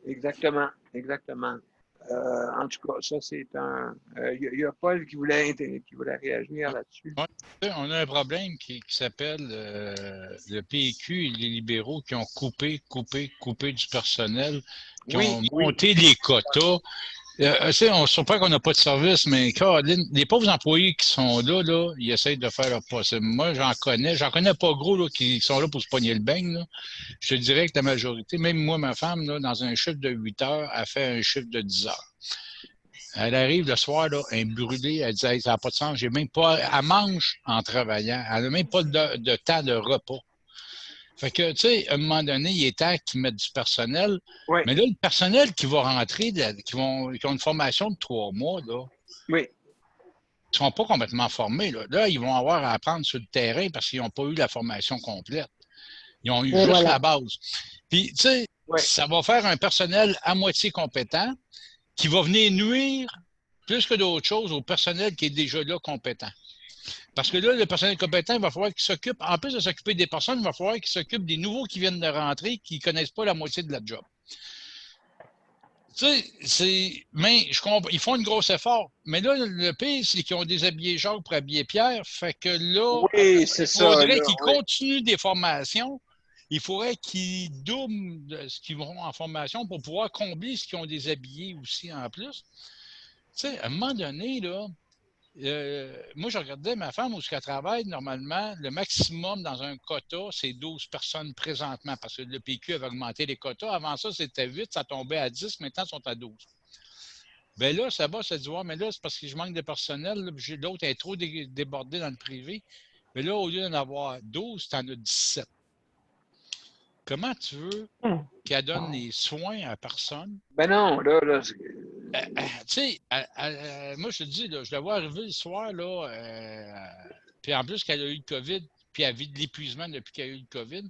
Exactement. En tout cas, ça, c'est un... Il y a Paul qui voulait réagir là-dessus. Ouais, on a un problème qui s'appelle le PQ et les libéraux qui ont coupé du personnel, qui ont monté les quotas. On se surprend qu'on n'a pas de service, mais Caroline, les pauvres employés qui sont là, ils essayent de faire leur possible. Moi, j'en connais pas gros là, qui sont là pour se pogner le beigne. Là. Je te dirais que la majorité, même moi, ma femme, là, dans un chiffre de 8 heures, elle fait un chiffre de 10 heures. Elle arrive le soir, là, elle est brûlée, elle dit hey, ça n'a pas de sens, j'ai même pas. Elle mange en travaillant, elle n'a même pas de temps de repas. Fait que, tu sais, à un moment donné, il est temps qu'ils mettent du personnel. Oui. Mais là, le personnel qui va rentrer, qui ont une formation de 3 mois, là, oui. ils ne sont pas complètement formés. Là, ils vont avoir à apprendre sur le terrain parce qu'ils n'ont pas eu la formation complète. Ils ont eu juste la base. Puis, tu sais, ça va faire un personnel à moitié compétent qui va venir nuire plus que d'autres choses au personnel qui est déjà là compétent. Parce que là, le personnel compétent, il va falloir qu'il s'occupe, en plus de s'occuper des personnes, il va falloir qu'il s'occupe des nouveaux qui viennent de rentrer, qui ne connaissent pas la moitié de la job. Tu sais, mais je comprends, ils font un gros effort. Mais là, le pire, c'est qu'ils ont déshabillé Jacques pour habiller Pierre. Fait que là, Oui, c'est il ça. faudrait Là, qu'ils oui. continuent des formations. Il faudrait qu'ils doublent ce qu'ils vont en formation pour pouvoir combler ce qu'ils ont déshabillé aussi en plus. Tu sais, à un moment donné, là, moi, je regardais ma femme où elle travaille, normalement, le maximum dans un quota, c'est 12 personnes présentement, parce que le PQ avait augmenté les quotas. Avant ça, c'était 8, ça tombait à 10, maintenant, ils sont à 12. Bien là, ça va, ça dit, ouais, mais là, c'est parce que je manque de personnel, l'autre est trop débordé dans le privé. Mais là, au lieu d'en avoir 12, tu en as 17. Comment tu veux qu'elle donne les soins à personne? Ben non, là, tu sais, moi, je te dis, là, je la vois arriver le soir, là, puis en plus qu'elle a eu le COVID, puis elle vit de l'épuisement depuis qu'elle a eu le COVID.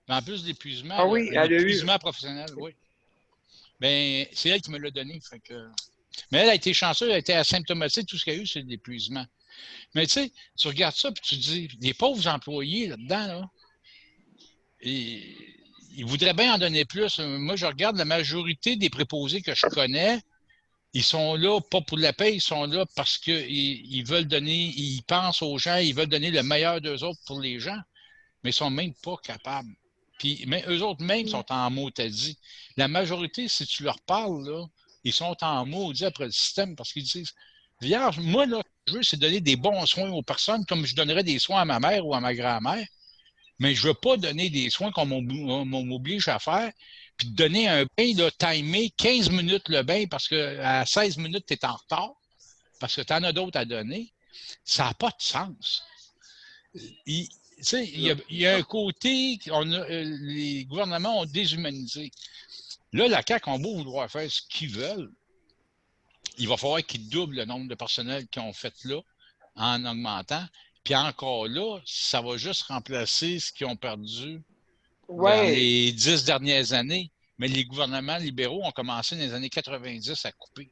Mais en plus de l'épuisement, ah oui, elle a eu. l'épuisement professionnel, oui. Bien, c'est elle qui me l'a donné. Fait que... Mais elle a été chanceuse, elle a été asymptomatique, tout ce qu'elle a eu, c'est de l'épuisement. Mais tu sais, tu regardes ça, puis tu te dis, les pauvres employés là-dedans, là, ils voudraient bien en donner plus. Moi, je regarde la majorité des préposés que je connais, ils sont là pas pour la paix, ils sont là parce qu'ils veulent donner, ils pensent aux gens, ils veulent donner le meilleur d'eux autres pour les gens, mais ils sont même pas capables. Puis mais eux autres même sont en maudit. La majorité, si tu leur parles, là, ils sont en maudit après le système parce qu'ils disent, vierge, moi, là, ce que je veux, c'est donner des bons soins aux personnes comme je donnerais des soins à ma mère ou à ma grand-mère. Mais je ne veux pas donner des soins qu'on m'oblige à faire, puis de donner un bain là, timé 15 minutes le bain parce qu'à 16 minutes, tu es en retard, parce que tu en as d'autres à donner. Ça n'a pas de sens. Il y a un côté, les gouvernements ont déshumanisé. Là, la CAQ ont beau vouloir faire ce qu'ils veulent. Il va falloir qu'ils doublent le nombre de personnels qu'ils ont fait là en augmentant. Puis encore là, ça va juste remplacer ce qu'ils ont perdu dans les 10 dernières années. Mais les gouvernements libéraux ont commencé dans les années 90 à couper.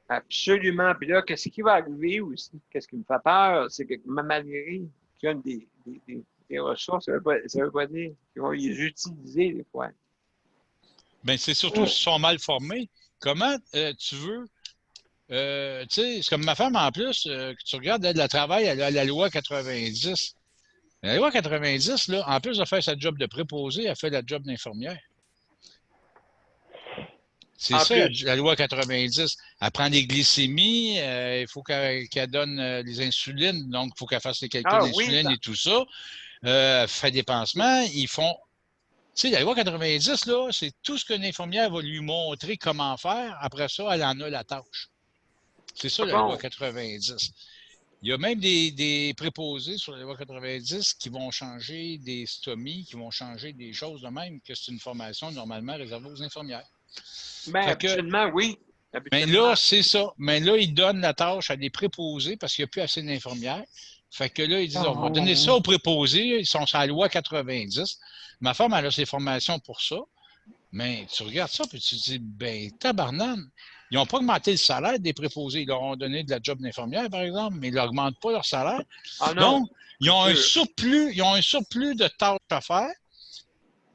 Absolument. Puis là, qu'est-ce qui va arriver aussi? Qu'est-ce qui me fait peur? C'est que malgré qu'il y a des ressources, ça veut pas dire qu'ils vont les utiliser des fois. Bien, c'est surtout s'ils sont mal formés. Comment tu veux... tu sais, c'est comme ma femme en plus, que tu regardes, elle, la travail, elle a la loi 90. La loi 90, là, en plus de faire sa job de préposé, elle fait la job d'infirmière. C'est ça, la loi 90. Elle prend des glycémies, il faut qu'elle donne les insulines, donc il faut qu'elle fasse les calculs d'insuline et tout ça. Fait des pansements, ils font... Tu sais, la loi 90, là, c'est tout ce qu'une infirmière va lui montrer comment faire. Après ça, elle en a la tâche. C'est ça, la loi 90. Il y a même des préposés sur la loi 90 qui vont changer des stomies, qui vont changer des choses de même, que c'est une formation normalement réservée aux infirmières. Bien, habituellement, oui. Mais là, c'est ça. Mais là, ils donnent la tâche à des préposés parce qu'il n'y a plus assez d'infirmières. Fait que là, ils disent, on va donner ça aux préposés. Ils sont sur la loi 90. Ma femme, elle a ses formations pour ça. Mais tu regardes ça, puis tu te dis, ben, tabarnane. Ils n'ont pas augmenté le salaire des préposés. Ils leur ont donné de la job d'infirmière, par exemple, mais ils n'augmentent pas leur salaire. Ah non, donc, ils ont un surplus de tâches à faire,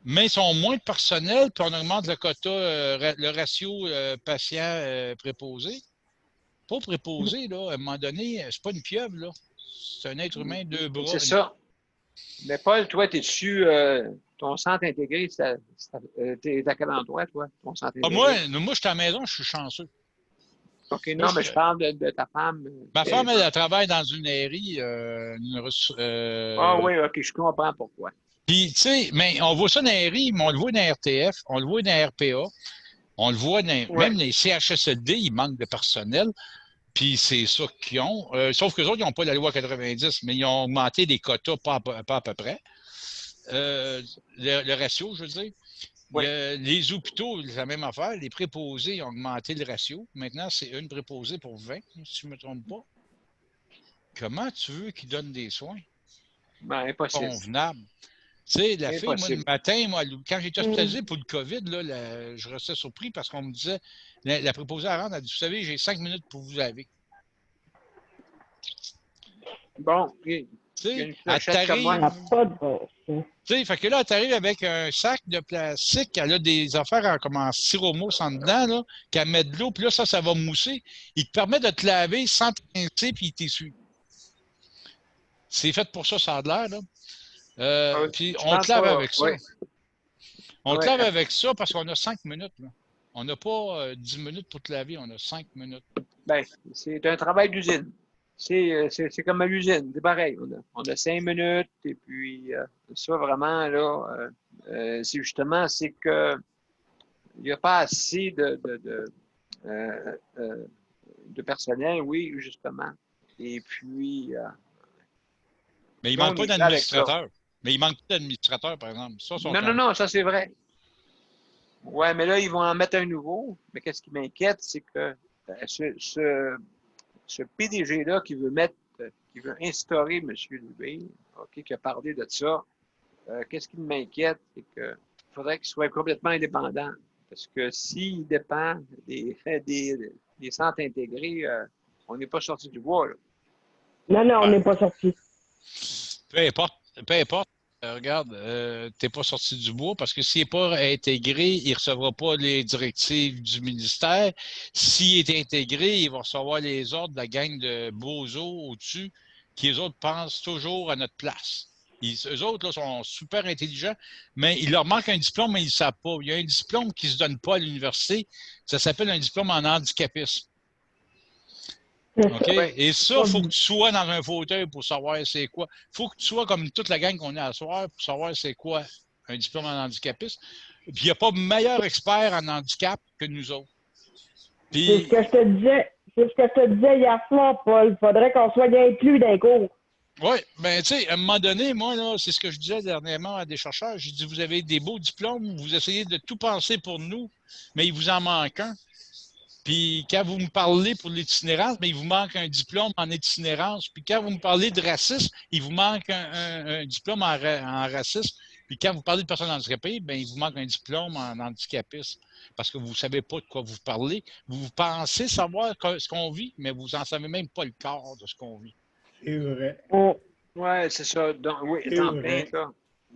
mais ils ont moins de personnel, puis on augmente le quota, le ratio patient-préposé. Pas préposé, là, à un moment donné, c'est pas une pieuvre, là. C'est un être humain, 2 bras. C'est ça. Mais Paul, toi, t'es dessus, ton centre intégré, t'es à quel endroit, toi, ton centre intégré? Moi, je suis à la maison, je suis chanceux. OK, non, mais je parle de ta femme. Ma femme, elle travaille dans une airie. oui, OK, je comprends pourquoi. Puis, tu sais, mais on voit ça dans les airies, mais on le voit dans la RTF, on le voit dans la RPA, on le voit dans même les CHSLD, il manque de personnel. Puis c'est ça qu'ils ont. Sauf qu'eux autres, ils n'ont pas la loi 90, mais ils ont augmenté les quotas pas à peu près. Le ratio, je veux dire. Les hôpitaux, c'est la même affaire. Les préposés ont augmenté le ratio. Maintenant, c'est une préposée pour 20, si je ne me trompe pas. Comment tu veux qu'ils donnent des soins? Ben, impossible. Convenable. Tu sais, la fille, moi, le matin, quand j'étais hospitalisé pour le COVID, là, je restais surpris parce qu'on me disait, la préposée à rendre, elle dit, vous savez, j'ai 5 minutes pour vous laver. Bon, OK. Tu Il y a une sais, clochette comme moi. Ça n'a pas de bon sens. Tu sais, fait que là, tu arrives avec un sac de plastique, elle a des affaires comme en styromousse en dedans, là, qu'elle met de l'eau, puis là, ça va mousser. Il te permet de te laver sans te rincer, puis il t'essuie. C'est fait pour ça, ça a de l'air, là. Puis Je on pense te lave pas. avec ça. Ouais. On te Ouais. lave avec ça parce qu'on a 5 minutes, là. On n'a pas 10 minutes pour te laver, on a 5 minutes. Ben, c'est un travail d'usine. C'est comme à l'usine, c'est pareil. On a 5 minutes, et puis ça, vraiment, là, c'est justement, c'est que il n'y a pas assez de personnel, oui, justement. Et puis, Mais il là, manque on pas est prêt avec ça. d'administrateur. Mais il manque pas d'administrateur, par exemple. Ça, sont Non, ça c'est vrai. Ouais, mais là, ils vont en mettre un nouveau. Mais qu'est-ce qui m'inquiète, c'est que ce PDG-là qui veut instaurer M. Dubé, OK, qui a parlé de ça, qu'est-ce qui m'inquiète, c'est qu'il faudrait qu'il soit complètement indépendant. Parce que s'il dépend des centres intégrés, on n'est pas sorti du bois, là. Non, on n'est pas sorti. Peu importe. Peu importe. Regarde, tu n'es pas sorti du bois parce que s'il n'est pas intégré, il ne recevra pas les directives du ministère. S'il est intégré, il va recevoir les ordres de la gang de bozos au-dessus qui, eux autres, pensent toujours à notre place. Eux autres là, sont super intelligents, mais il leur manque un diplôme, mais ils ne savent pas. Il y a un diplôme qui ne se donne pas à l'université. Ça s'appelle un diplôme en handicapisme. OK? Et ça, il faut que tu sois dans un fauteuil pour savoir c'est quoi. Il faut que tu sois comme toute la gang qu'on est à soir pour savoir c'est quoi un diplôme en handicapisme. Puis il n'y a pas meilleur expert en handicap que nous autres. Puis, c'est ce que je te disais. C'est ce que je te disais hier soir, Paul. Il faudrait qu'on soit inclus dans les cours. oui, bien, tu sais, à un moment donné, moi, là, c'est ce que je disais dernièrement à des chercheurs. J'ai dit, vous avez des beaux diplômes, vous essayez de tout penser pour nous, mais il vous en manque un. Puis quand vous me parlez pour l'itinérance, il vous manque un diplôme en itinérance. Puis quand vous me parlez de racisme, il vous manque un diplôme en racisme. Puis quand vous parlez de personnes handicapées, il vous manque un diplôme en handicapisme. Parce que vous ne savez pas de quoi vous parlez. Vous pensez savoir ce qu'on vit, mais vous n'en savez même pas le corps de ce qu'on vit. C'est vrai. Oui, c'est ça. Donc, oui, en plein, ça.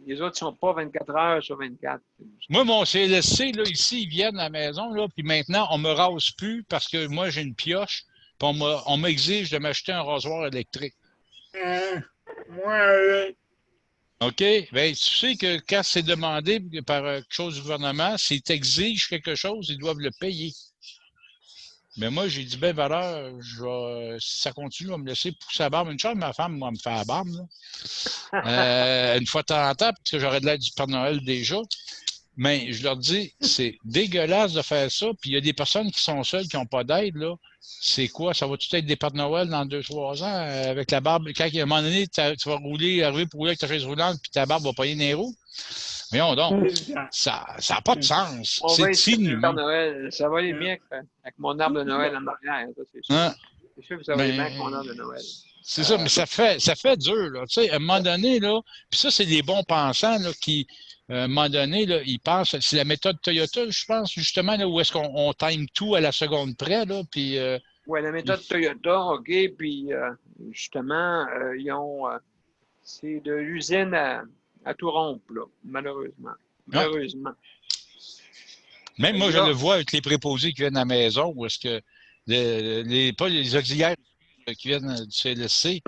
Les autres ne sont pas 24 heures sur 24. Moi, mon CLSC, là, ici, ils viennent à la maison, là, puis maintenant, on ne me rase plus parce que moi, j'ai une pioche, puis on m'exige de m'acheter un rasoir électrique. Moi, OK? Bien, tu sais que quand c'est demandé par quelque chose du gouvernement, s'ils t'exigent quelque chose, ils doivent le payer. Mais moi, j'ai dit, valeur, si ça continue, on va me laisser pousser la barbe. Une chose, ma femme va me faire la barbe, là. Une fois de temps en temps, parce que j'aurais de l'aide du Père Noël déjà. Mais je leur dis, c'est dégueulasse de faire ça. Puis il y a des personnes qui sont seules, qui n'ont pas d'aide, là. C'est quoi? Ça va tout être des Pères Noël dans 2-3 ans avec la barbe? Quand à un moment donné, tu vas arriver pour rouler avec ta chaise roulante, puis ta barbe va payer les roues. Voyons donc, ça n'a pas de sens. C'est inhumain. Noël. Ça va aller bien avec mon arbre de Noël en arrière, ça, c'est sûr. C'est sûr que ça va aller bien avec mon arbre de Noël. C'est ça, mais ça fait dur, là. Tu sais, à un moment donné, là, puis ça, c'est des bons pensants, là, qui, à un moment donné, là, ils pensent, c'est la méthode Toyota, je pense, justement, là, où est-ce qu'on time tout à la seconde près, là, puis... oui, la méthode Toyota, OK, puis justement, ils ont... c'est de l'usine à tout rompre, là, malheureusement. Malheureusement. Même moi, je le vois avec les préposés qui viennent à la maison, où est-ce que pas les auxiliaires qui viennent du CLSC,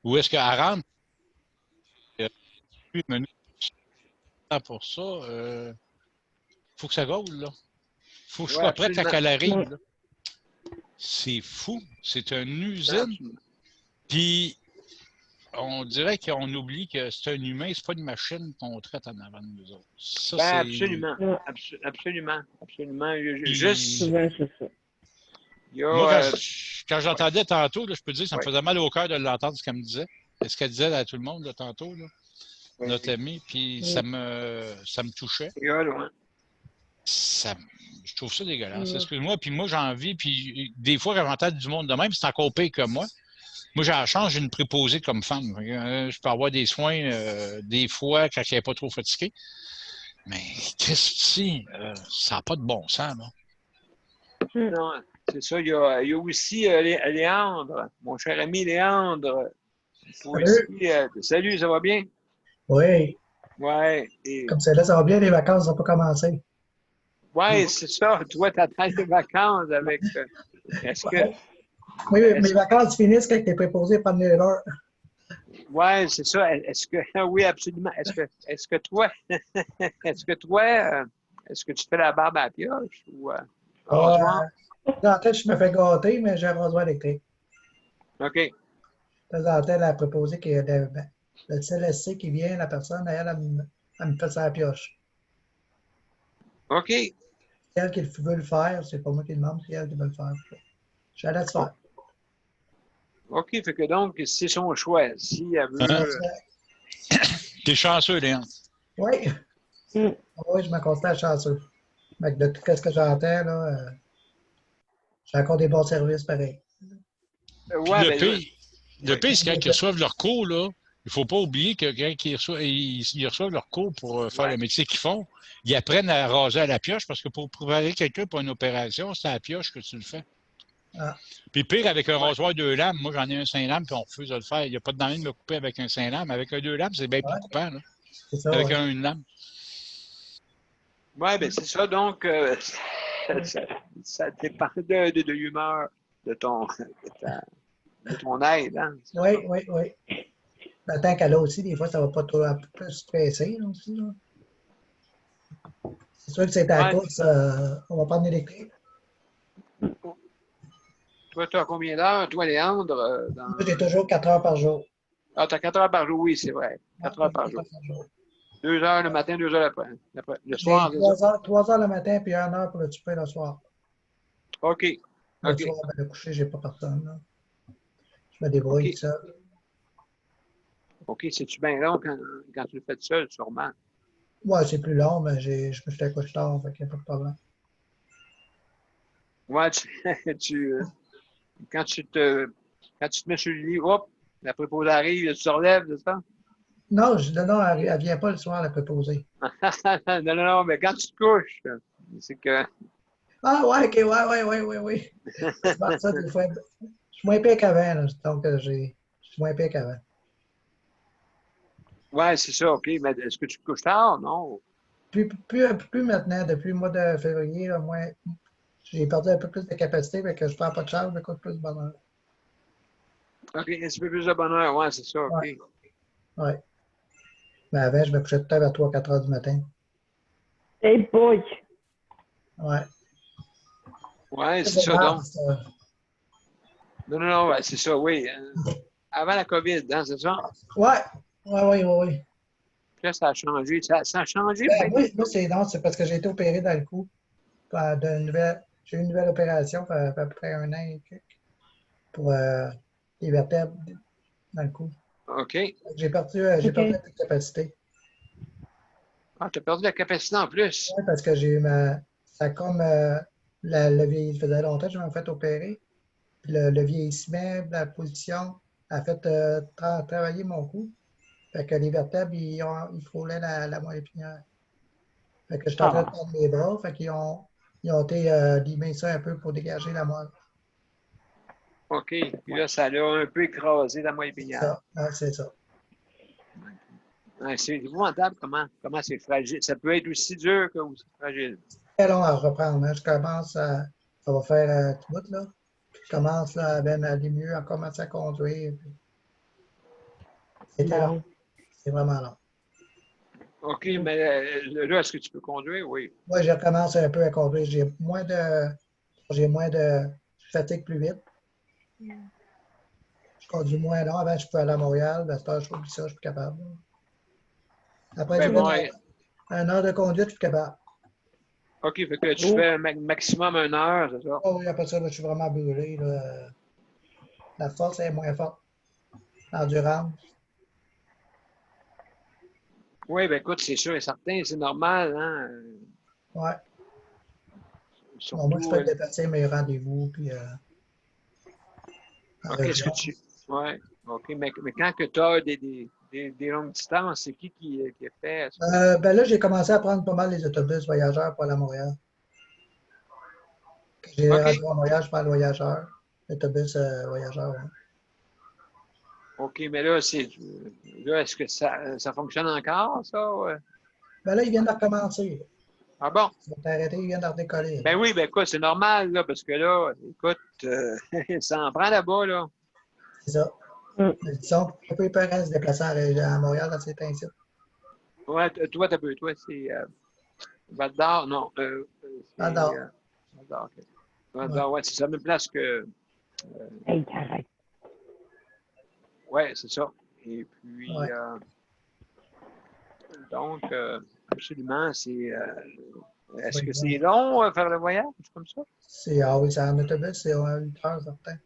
où est-ce qu'elle rentre, pour ça, faut que ça gaule, là. Faut que je sois prêt quand elle arrive, là. C'est fou. C'est une usine. Puis, on dirait qu'on oublie que c'est un humain, c'est pas une machine qu'on traite en avant de nous autres. Ça, absolument. Absolument. Juste... Moi, quand j'entendais tantôt, là, je peux dire que ça me faisait mal au cœur de l'entendre ce qu'elle me disait. Ce qu'elle disait à tout le monde là, tantôt, là, notre ami, puis ça me touchait. Je trouve ça dégueulasse. Excuse-moi, puis moi, j'ai envie, puis des fois, quand j'entends du monde de même, c'est encore pire que moi. Moi, j'ai la chance, j'ai une préposée comme femme. Je peux avoir des soins des fois quand elle n'est pas trop fatiguée. Mais qu'est-ce que ça n'a pas de bon sens, là. Non, c'est ça. Il y a aussi Léandre, mon cher ami Léandre, Toi Salut. aussi, salut, ça va bien? Oui, Ouais. Et, comme c'est là, ça va bien, les vacances n'ont pas commencé. ouais, c'est ça. Toi, tu attends les vacances avec. Est-ce que. Ouais. Oui, mes Est-ce, vacances finissent quand tu es préposé prendre l'heure. ouais, c'est ça. Est-ce que. Oui, absolument. Est-ce que toi. Est-ce que toi. Est-ce que tu fais la barbe à la pioche ou rasoir? En tête, je me fais gâter, mais j'ai un rasoir électrique. OK. De temps en temps, la préposée qui est le CLSC qui vient, la personne, elle me fait sa pioche. OK. C'est elle qui veut le faire, c'est pas moi qui le demande, c'est elle qui veut le faire. Je vais aller te Oh, faire. OK. Fait que donc, c'est son choix. Si elle Hein? veut. T'es chanceux, Léon. Oui, Mm. oui, je me constate chanceux. Mais de tout ce que j'entends, là, j'ai encore des bons services pareils. Puis Ouais, ben. le Oui. pire, c'est quand ils reçoivent leur cours, là, il ne faut pas oublier que quand ils reçoivent leur cours pour faire Ouais. le métier qu'ils font, ils apprennent à raser à la pioche parce que pour préparer quelqu'un pour une opération, c'est à la pioche que tu le fais. Ah, Puis pire, avec un Ouais. rasoir 2 lames, moi j'en ai un 5 lames, puis on refuse de le faire. Il n'y a pas de danger de me couper avec un 5 lames. Avec un 2 lames, c'est bien plus ouais, coupant, là. c'est ça, Avec ouais. une lame. Ouais, ben c'est ça. Donc, ça dépend de l'humeur de ton aide. Hein, c'est Oui, ça. oui, oui. Le temps qu'elle a aussi, des fois, ça va pas trop un peu plus stresser là, aussi. Là. C'est sûr que c'est à la Ouais. course, on va prendre l'électrique. Toi, tu as combien d'heures, toi, Léandre? Moi, j'ai toujours 4 heures par jour. Ah, tu as 4 heures par jour, oui, c'est vrai. Ouais, 4 heures par 4 jour. heures par jour. 2 heures le matin, 2 heures après. Le J'ai soir, c'est ça? 3 heures le matin puis 1 heure pour le souper le soir. OK. Le OK. soir, ben, le coucher, j'ai pas personne. Là. Je me débrouille OK. tout seul. OK. C'est-tu bien long quand tu le fais tout seul, sûrement? Ouais, c'est plus long, mais je me fais coucher tard, fait qu'il n'y a pas de problème. Ouais, quand tu te mets sur le lit, hop, la préposée arrive, tu te relèves, c'est ça? Non, non, elle ne vient pas le soir, la préposée. Non, non, non, mais quand tu te couches, c'est que. Ah, ouais, ok, ouais. Je vois ça des fois. Je suis moins pire qu'avant, là, donc je suis moins pire qu'avant. Ouais, c'est ça, OK. Mais est-ce que tu te couches tard? Non. Plus maintenant, depuis le mois de février, là, moins, j'ai perdu un peu plus de capacité, fait que je ne prends pas de charge, je m'écoute plus de bonheur. OK, un petit peu plus de bonheur, ouais, c'est ça, OK. Ouais, ouais. Mais avant, je me couchais tout à l'heure à 3-4 heures du matin. Hey boy! Ouais. Ouais, c'est C'est ça, grave, donc. ça. Non, ouais, c'est ça, oui. Avant la COVID, hein, c'est ça? Ouais. Puis là, ça a changé. Ça a changé Ben, peut-être des moi choses. c'est parce que j'ai été opéré dans le cou. J'ai eu une nouvelle opération, ça fait à peu près 1 an et quelques, pour les vertèbres dans le cou. OK. J'ai perdu OK. la capacité. Ah, tu as perdu la capacité en plus. Oui, parce que j'ai eu ça comme le vieillissement, ça faisait longtemps que je m'en fait opérer. Puis le vieillissement, la position, a fait travailler mon cou. Fait que les vertèbres, ils frôlaient la moelle épinière. Fait que j'étais en train de Ah. perdre mes bras. Fait ils ont été limer ça un peu pour dégager la moelle. OK. Puis là, ça l'a un peu écrasé la moelle C'est épinière. ça. Ouais, c'est ça. Ouais, c'est épouvantable comment c'est fragile. Ça peut être aussi dur que aussi fragile. Très long à reprendre. Hein. Ça va faire un petit bout, là. Je commence là, à aller mieux, à commencer à conduire. C'est très long. Bon. C'est vraiment long. OK, mais là, est-ce que tu peux conduire? Oui. Moi, je recommence un peu à conduire. J'ai moins de. Je fatigue plus vite. Je conduis moins long. Avant, je peux aller à Montréal. À cette heure, je oublie ça, je suis plus capable. Après Ben, moi, 1 heure de conduite, je suis capable. OK, fait que tu fais maximum 1 heure, c'est ça? Oh, oui, après ça, là, je suis vraiment brûlé. Là. La force est moins forte. L'endurance. Oui, ben écoute, c'est sûr et certain, c'est normal, hein? Ouais. Bon, Surtout. moi, je peux dépasser mes rendez-vous. Puis, en OK, est-ce que région. Ouais, OK, mais quand tu as des longues distances, c'est qui a fait ça? Ben là, j'ai commencé à prendre pas mal les autobus voyageurs pour aller à Montréal. Quand j'ai OK. rendu à Montréal, je prends le voyageur. L'autobus voyageur. Ouais. OK, mais là, est-ce que ça fonctionne encore, ça? Ouais? Ben là, ils viennent de recommencer. Ah bon? Ils vont arrêter, ils viennent de redécoller. Ben oui, ben quoi, c'est normal, là, parce que là, écoute, ça en prend là-bas, là. C'est ça. Disons qu'on peut pas se déplacer à Montréal dans ces temps-ci. Ouais, toi, c'est Val d'Or, non. Val d'Or. Val d'Or, OK. Val d'Or, ouais, c'est la même place que. Hey, arrête. Oui, c'est ça. Et puis, Ouais. donc, absolument, c'est. Est-ce Oui, que c'est long faire le voyage comme ça? Oui, c'est en autobus, c'est 8 heures, certain.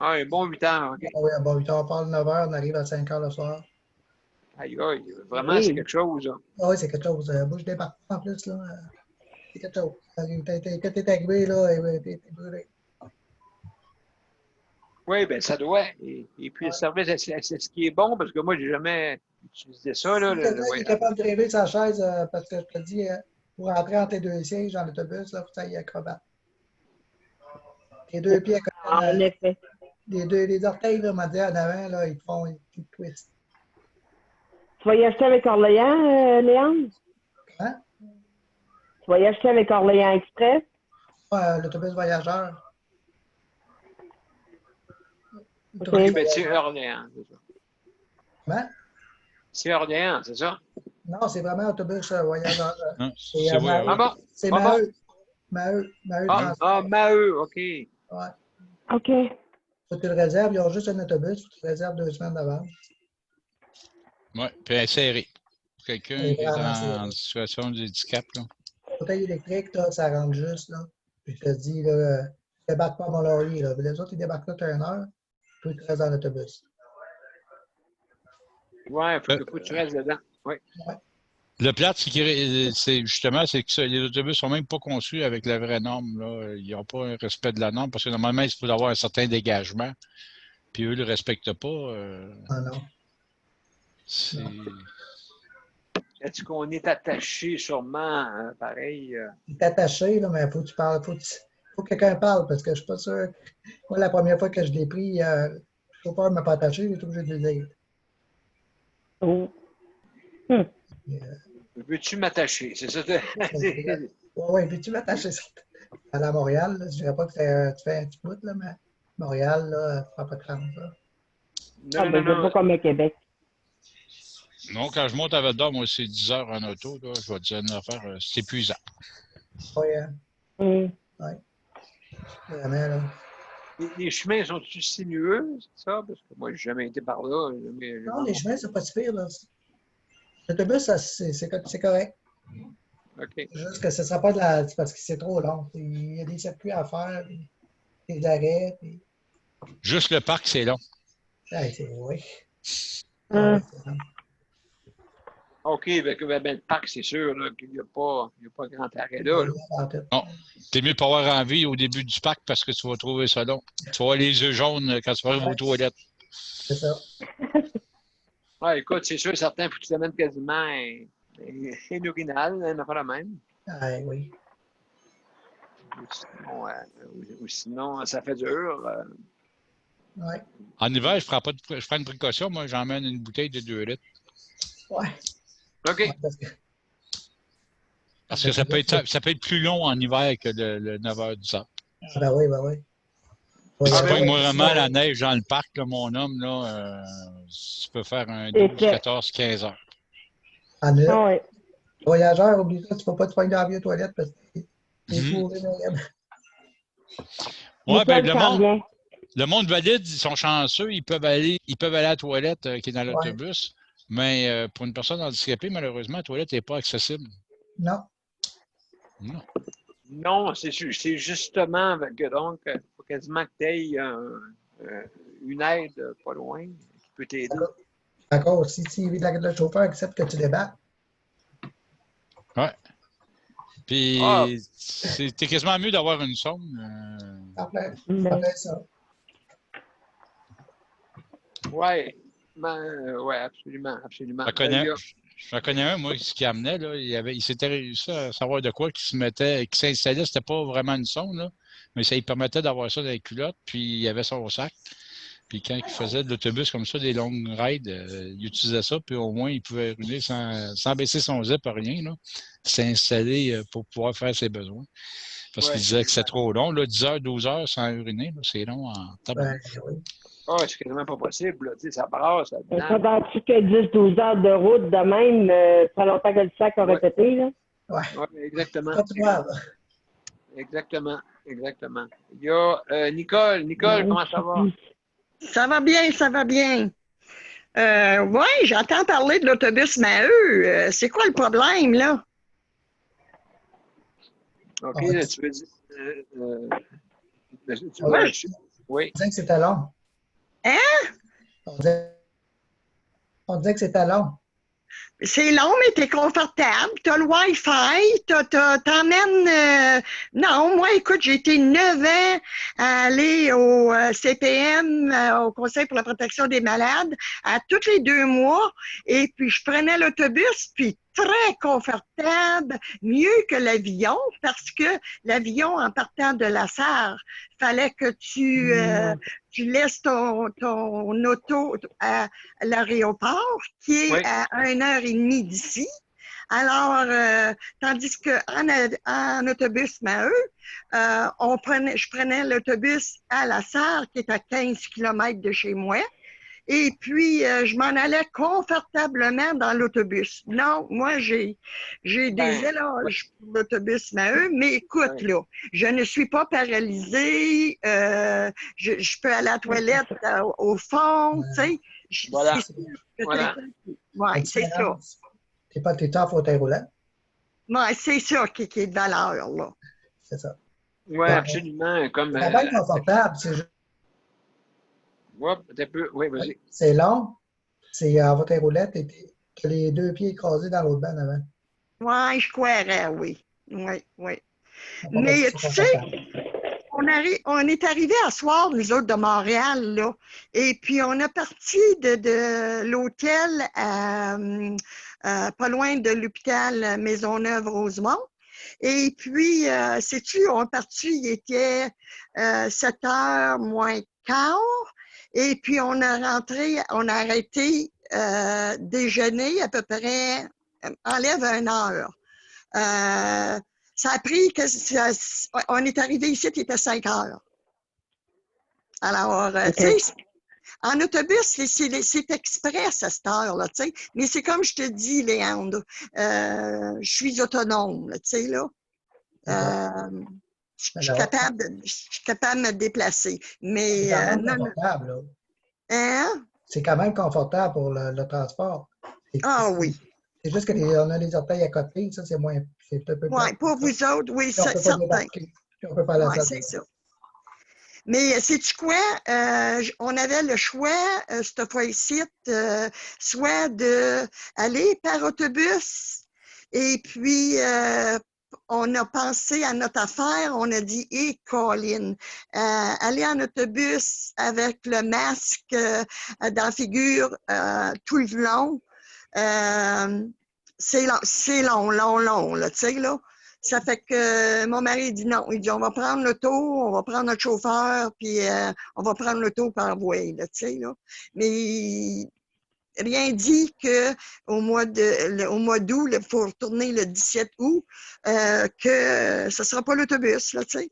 Ah, un bon 8 heures, OK. Ah oui, bon, 8 heures, on part de 9 heures, on arrive à 5 heures le soir. Aïe, aïe, vraiment, c'est quelque chose, là. Ah oui, c'est quelque chose. Moi, je débarque pas en plus, là. C'est quelque chose. Quand t'es arrivé, là, t'es brûlé. Oui, bien, ça doit. Et puis, le service, c'est ce qui est bon, parce que moi, j'ai jamais utilisé ça, là. Si quelqu'un est capable de gréver sa chaise, parce que je te dis, pour rentrer entre les deux sièges dans l'autobus, là, faut que ça y acrobate. Les deux pieds à côté, En effet. les orteils, là, m'a dit en avant, là, ils te font une petite twist. Tu vas y acheter avec Orléans, Léandre? Hein? Tu vas y acheter avec Orléans Express? L'autobus voyageur. OK. Ben, c'est Orléans, c'est ça. Comment? C'est Orléans, c'est ça? Non, c'est vraiment autobus voyageur. Hein, Et, c'est vrai, Ah bon? c'est Ah bon? Maheu Ah, Transport. Maheu, OK. Ouais. OK. Faut que tu le réserves. Ils ont juste un autobus. Faut que tu le réserves 2 semaines d'avance. Oui, puis inséré. Quelqu'un Et qui est vraiment, en situation de handicap, là. Fauteuil électrique, là, ça rentre juste. Là. Puis je te dis, là, je débarque pas à mon laurier. Là. Les autres, ils débarquent là, tu as 1 heure. Puis tu restes dans l'autobus. Ouais, il faut que tu restes dedans. Oui. Ouais. Le plate, c'est justement, c'est que les autobus sont même pas conçus avec la vraie norme, là. Ils n'ont pas un respect de la norme parce que normalement, il faut avoir un certain dégagement. Puis eux ne le respectent pas. Ah non. C'est. Est-ce qu'on est attaché sûrement, pareil? Il est attaché, là, mais il faut que tu parles. Faut que quelqu'un parle parce que je suis pas sûr. Moi, la première fois que je l'ai pris, le chauffeur ne m'a pas attaché, j'étais obligé de le dire. Oh. Veux-tu m'attacher? C'est ça? Oui, puis tu m'attacher ça. À Montréal, là, je dirais pas que tu fais un petit bout, là, mais Montréal, là, tu ne pas de crainte, là. Ah, ben, c'est pas comme au Québec. Non, quand je monte à Val d'Or, moi, c'est 10 heures en auto, là, je vais te dire une affaire, c'est épuisant. Oui, Mm. oui. Vraiment, là. Les chemins sont-ils sinueux, c'est ça? Parce que moi, je n'ai jamais été par là. Non, les chemins, c'est pas si pire, là. L'autobus, c'est correct. OK. Juste que ce ne sera pas de la. C'est parce que c'est trop long. Il y a des circuits à faire, puis des arrêts, puis. Juste le parc, c'est long. Ouais, oui. Mm. Ah, ouais, c'est long. OK, ben, le parc, c'est sûr qu'il n'y a pas grand arrêt là. Non. T'es mieux de pas avoir envie au début du parc parce que tu vas trouver ça long. Tu vas avoir les yeux jaunes quand tu vas arriver aux toilettes. C'est ça. Ouais, écoute, c'est sûr, certains, il faut que tu t'amènes quasiment une urinale, un affaire la même. Ah, oui. Ou sinon, ça fait dur. Oui. En hiver, je prends une précaution. Moi, j'emmène une bouteille de 2 litres. Oui. OK. Ouais, Parce que ça peut être plus long en hiver que le 9h du soir. Ah, ben oui, ben oui. Si ben tu moi vraiment la neige dans le parc, là, mon homme, là, tu peux faire un 12, 14, 15 heures. En Europe, Ah ouais. voyageur, oublie ça, tu ne vas pas te faire dans la vieille toilette parce que t'es fourré, Oui, ben Michel, le monde valide, ils sont chanceux, ils peuvent aller à la toilette qui est dans l'autobus. Mais pour une personne handicapée, malheureusement, la toilette n'est pas accessible. Non. Non. Non, c'est justement que donc, il faut quasiment que tu aies une aide pas loin qui peut t'aider. D'accord. Si le chauffeur accepte que tu débarques. Oui. Puis, c'est quasiment mieux d'avoir une sonde. Après ça. Oui. Oui, absolument, absolument. J'en connais un, moi, qui amenait, là, il s'était réussi à savoir de quoi qui s'installait. C'était pas vraiment une sonde, là, mais ça lui permettait d'avoir ça dans les culottes, puis il avait son sac. Puis quand il faisait de l'autobus comme ça, des longues rides, il utilisait ça, puis au moins, il pouvait rouler sans baisser son zip, rien, là. S'installer pour pouvoir faire ses besoins. Parce qu'il disait que c'est trop long, là, 10 heures, 12 heures sans uriner, c'est long en tabac. Oui. Ah, c'est quasiment pas possible, là. Tu sais, ça brasse. Pendant-tu que 10-12 heures de route de même, pas longtemps que le sac aurait pété, là? Ouais. Oui, exactement. Pas trop grave. Exactement. Il y a Nicole. Nicole, comment ça va? Ça va bien, ça va bien. Oui, j'entends parler de l'autobus Maheu. C'est quoi le problème, là? OK, On là, dit- tu veux dire... Ouais. Oui. On disait que c'était long. Hein? On disait que c'était long. C'est long, mais t'es confortable. T'as le Wi-Fi, t'emmènes... Non, moi, écoute, j'ai été 9 ans à aller au CPM, au Conseil pour la protection des malades, à tous les 2 mois. Et puis, je prenais l'autobus, puis très confortable, mieux que l'avion, parce que l'avion, en partant de la Sarre, fallait que tu laisses ton auto à l'aéroport, qui est Oui. à 1h30 d'ici. Alors, tandis qu'en autobus Maheu, je prenais l'autobus à la Sarre, qui est à 15 km de chez moi. Et puis, je m'en allais confortablement dans l'autobus. Non, moi, j'ai des éloges pour l'autobus Maheu, mais écoute, là, je ne suis pas paralysée. Je peux aller à la toilette au fond, tu sais. Voilà. Voilà. Oui, c'est ça. T'es pas en fauteuil roulant. Oui, c'est ça qui est de valeur, là. C'est ça. Oui, absolument. Comme. C'est bien confortable. C'est juste... Oui, vas-y. C'est long. C'est en fauteuil roulant. T'as les 2 pieds écrasés dans l'autre banc avant. Oui, je croirais, oui. Oui. Mais tu sais, on est arrivé à soir, nous autres, de Montréal, là. Et puis, on a parti de l'hôtel pas loin de l'hôpital Maisonneuve-Rosemont. Et puis, sais-tu, on est parti, il était 7h moins quart. Et puis, on a arrêté déjeuner à peu près, enlève 1 heure. Ça a pris on est arrivé ici, il était 5 heures. Alors, tu sais, en autobus, c'est express à cette heure-là, tu sais. Mais c'est comme je te dis, Léandre, je suis autonome, tu sais, là. Je suis capable de me déplacer. Mais c'est quand même confortable, là. Hein? C'est quand même confortable pour le transport. Oui. C'est juste qu'on a les orteils à côté, ça, c'est moins. C'est un peu oui, pour vous autres, oui, c'est certain. On peut pas la salle. C'est ça. Mais sais-tu quoi? On avait le choix, cette fois-ci, soit d'aller par autobus et puis on a pensé à notre affaire, on a dit, Colin, aller en autobus avec le masque dans la figure tout le long, c'est long, là, tu sais, là. Ça fait que mon mari dit non. Il dit, on va prendre l'auto, on va prendre notre chauffeur, puis on va prendre l'auto par voie, là, tu sais, là. Mais rien dit qu'au mois d'août, il faut retourner le 17 août, que ce ne sera pas l'autobus, là, tu sais.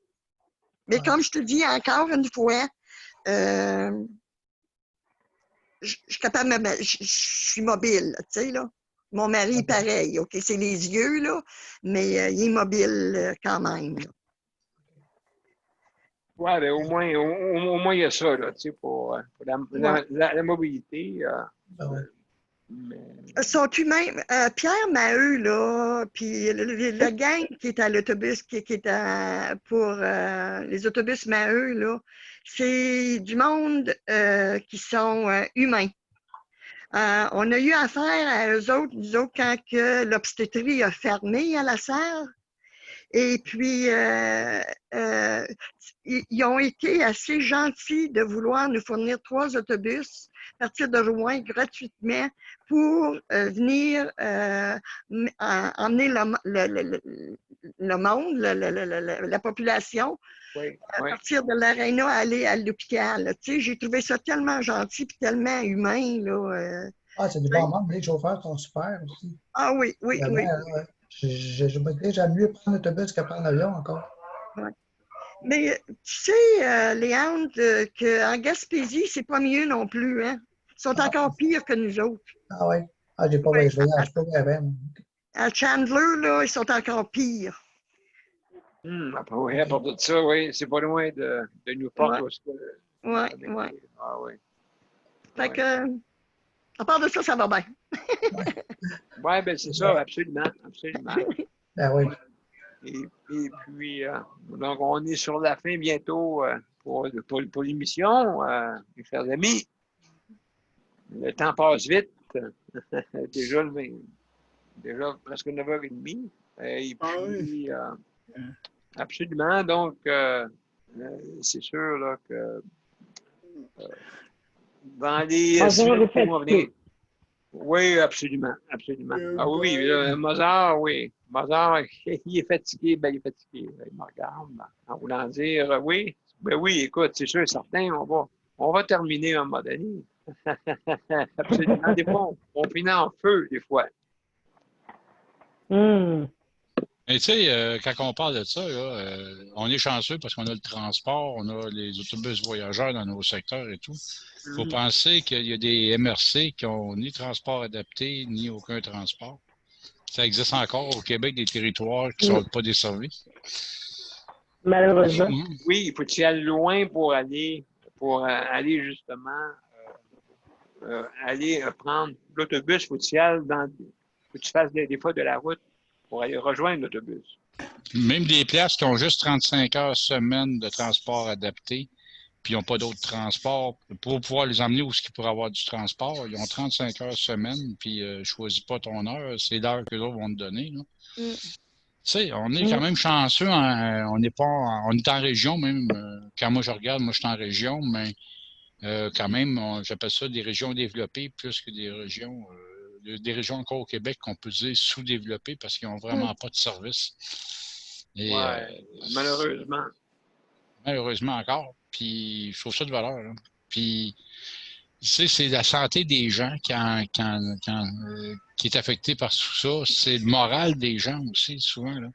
Mais comme je te dis encore une fois, je suis capable, je suis mobile, tu sais, là. Mon mari, pareil, OK, c'est les yeux, là, mais il est mobile quand même. Oui, mais au moins, il y a ça, là, tu sais, pour la mobilité. Sont humains. Pierre Maheu, là, puis le gang qui est à l'autobus, qui est pour les autobus Maheu, là, c'est du monde qui sont humains. On a eu affaire à eux autres, nous autres, quand l'obstétrie a fermé à la Sarre. Et puis, ils ont été assez gentils de vouloir nous fournir 3 autobus à partir de Rouen gratuitement pour venir emmener le monde, la population, Oui, à oui. partir de l'aréna, aller à l'hôpital. Tu sais, j'ai trouvé ça tellement gentil et tellement humain. Là, Ah, c'est du bon monde. Les chauffeurs sont super aussi. Ah oui, oui, Vraiment, oui. là, je me dis, j'aime mieux prendre l'autobus que prendre l'avion encore. Ouais. Mais tu sais, Léandre, qu'en Gaspésie, c'est pas mieux non plus. Hein? Ils sont encore pires que nous autres. Ah oui. Ah, j'ai pas Oui. je voyage pas bien. À Chandler, là, ils sont encore pires. Oui, à part de ça, oui, c'est pas loin de Newport. Ouais. Oui, oui. Ah oui. Fait que, à part de ça, ça va bien. Oui, ben c'est ça, absolument, absolument. Ben oui. Et puis, donc, on est sur la fin bientôt pour l'émission, mes chers amis. Le temps passe vite. déjà, déjà presque 9h30. Et puis, absolument, donc, c'est sûr là, que dans les semaines qui vont venir. Oui, absolument, absolument. Ah oui, Mozart, oui. Mozart, il est fatigué, ben il est fatigué. Il me regarde en voulant dire oui. Ben oui, écoute, c'est sûr et certain, on va terminer à un moment donné. Absolument. Des fois, on finit en feu, des fois. Mais tu sais, quand on parle de ça, là, on est chanceux parce qu'on a le transport, on a les autobus voyageurs dans nos secteurs et tout. Il faut penser qu'il y a des MRC qui n'ont ni transport adapté, ni aucun transport. Ça existe encore au Québec, des territoires qui ne sont pas desservis. Malheureusement. Oui, il faut y aller loin pour aller justement aller prendre l'autobus. Faut que tu fasses des fois de la route pour aller rejoindre l'autobus. Même des places qui ont juste 35 heures semaine de transport adapté, puis ils n'ont pas d'autres transports. Pour pouvoir les emmener où ils pourraient avoir du transport, ils ont 35 heures semaine, puis choisis pas ton heure, c'est l'heure que les autres vont te donner. Tu sais, on est quand même chanceux, on est en région même. Quand moi je regarde, moi je suis en région, mais quand même, j'appelle ça des régions développées plus que des régions encore au Québec qu'on peut dire sous-développées parce qu'ils n'ont vraiment pas de service. Et, malheureusement. Malheureusement encore. Puis je trouve ça de valeur. Là. Puis, tu sais, c'est la santé des gens qui est affectée par tout ça. C'est le moral des gens aussi, souvent. Là.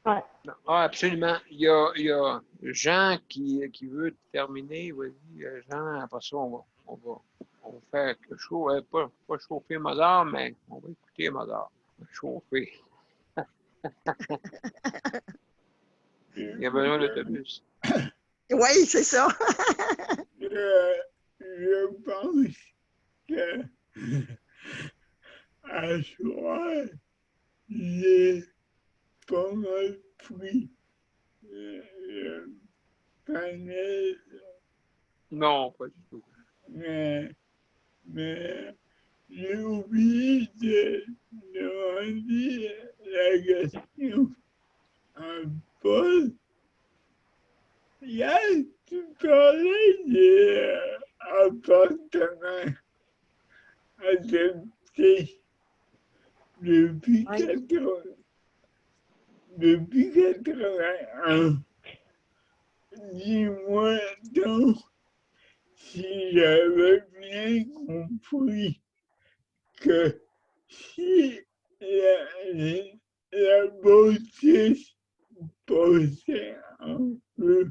Ouais. Ah, absolument. Il y a Jean qui veut terminer. Vas-y, Jean, après ça, on va faire quelque chose. Pas chauffer Mozart, mais on va écouter Mozart. Chauffer. Il y a besoin d'autobus. Oui, c'est ça. Je pense que à soir, j'ai pas mal pris le panel. Non, pas du tout. Mais j'ai oublié de demander la question à Paul. Hier, tu parlais d'appartements adaptés depuis 81. Dis-moi donc si j'avais bien compris que si la bâtisse passait un peu,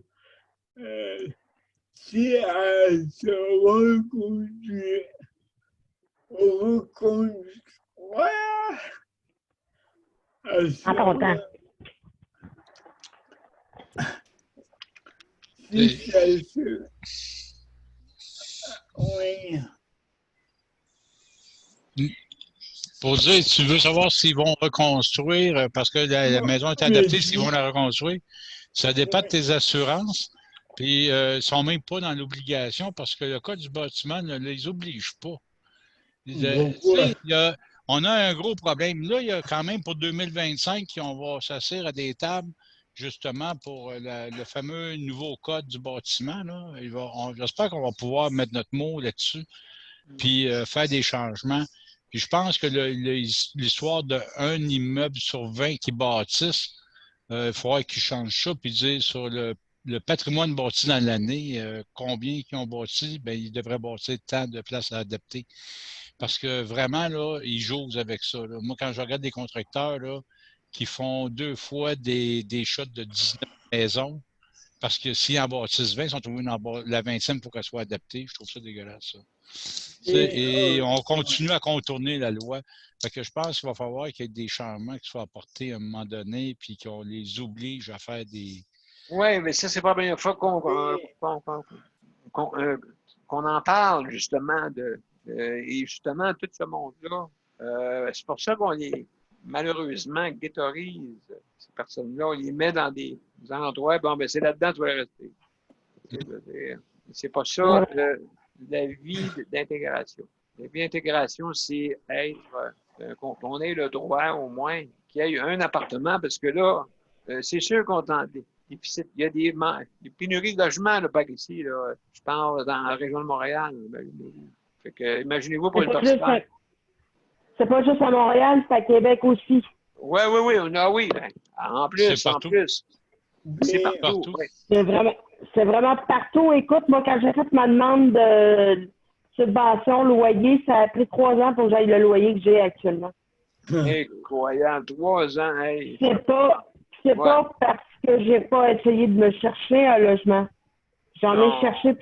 si elle se reconstruit, En ton temps. Si ça se... Oui. Pour dire, tu veux savoir s'ils vont reconstruire, parce que la maison est adaptée, s'ils vont la reconstruire, ça dépend de tes assurances. Puis, ils ne sont même pas dans l'obligation parce que le code du bâtiment ne les oblige pas. On a un gros problème. Là, il y a quand même pour 2025, on va s'asseoir à des tables justement pour le fameux nouveau code du bâtiment. J'espère qu'on va pouvoir mettre notre mot là-dessus puis faire des changements. Puis je pense que l'histoire d'un immeuble sur 20 qui bâtissent, il faudrait qu'ils changent ça, puis dire sur le patrimoine bâti dans l'année, combien qui ont bâti, bien, ils devraient bâtir tant de places à adapter. Parce que vraiment, là, ils jouent avec ça. Là. Moi, quand je regarde des contracteurs là, qui font 2 fois des shots de 19 maisons, parce que s'ils en bâtissent 20, ils sont trouvés la 20e pour qu'elle soit adaptée. Je trouve ça dégueulasse, ça. Et on continue à contourner la loi. Fait que je pense qu'il va falloir qu'il y ait des changements qui soient apportés à un moment donné, puis qu'on les oblige à faire des... Oui, mais ça, c'est pas la première fois qu'on en parle, justement, et justement, tout ce monde-là. C'est pour ça qu'on les, malheureusement, ghettorise ces personnes-là. On les met dans des endroits, bon, ben c'est là-dedans que tu vas rester. C'est pas ça la vie d'intégration. La vie d'intégration, c'est être, qu'on ait le droit, au moins, qu'il y ait un appartement, parce que là, c'est sûr qu'on a des déficits. Il y a des pénuries de logements, là, par ici, là. Je parle dans la région de Montréal. Fait que, imaginez-vous pour une personne. C'est pas juste à Montréal, c'est à Québec aussi. Oui. Oui. Ben, en plus. C'est partout. Oui. C'est vraiment partout. Écoute, moi, quand j'ai fait ma demande de subvention loyer, ça a pris 3 ans pour que j'aille le loyer que j'ai actuellement. Incroyable, 3 ans, hey. C'est pas parce que j'ai pas essayé de me chercher un logement. J'en ai cherché.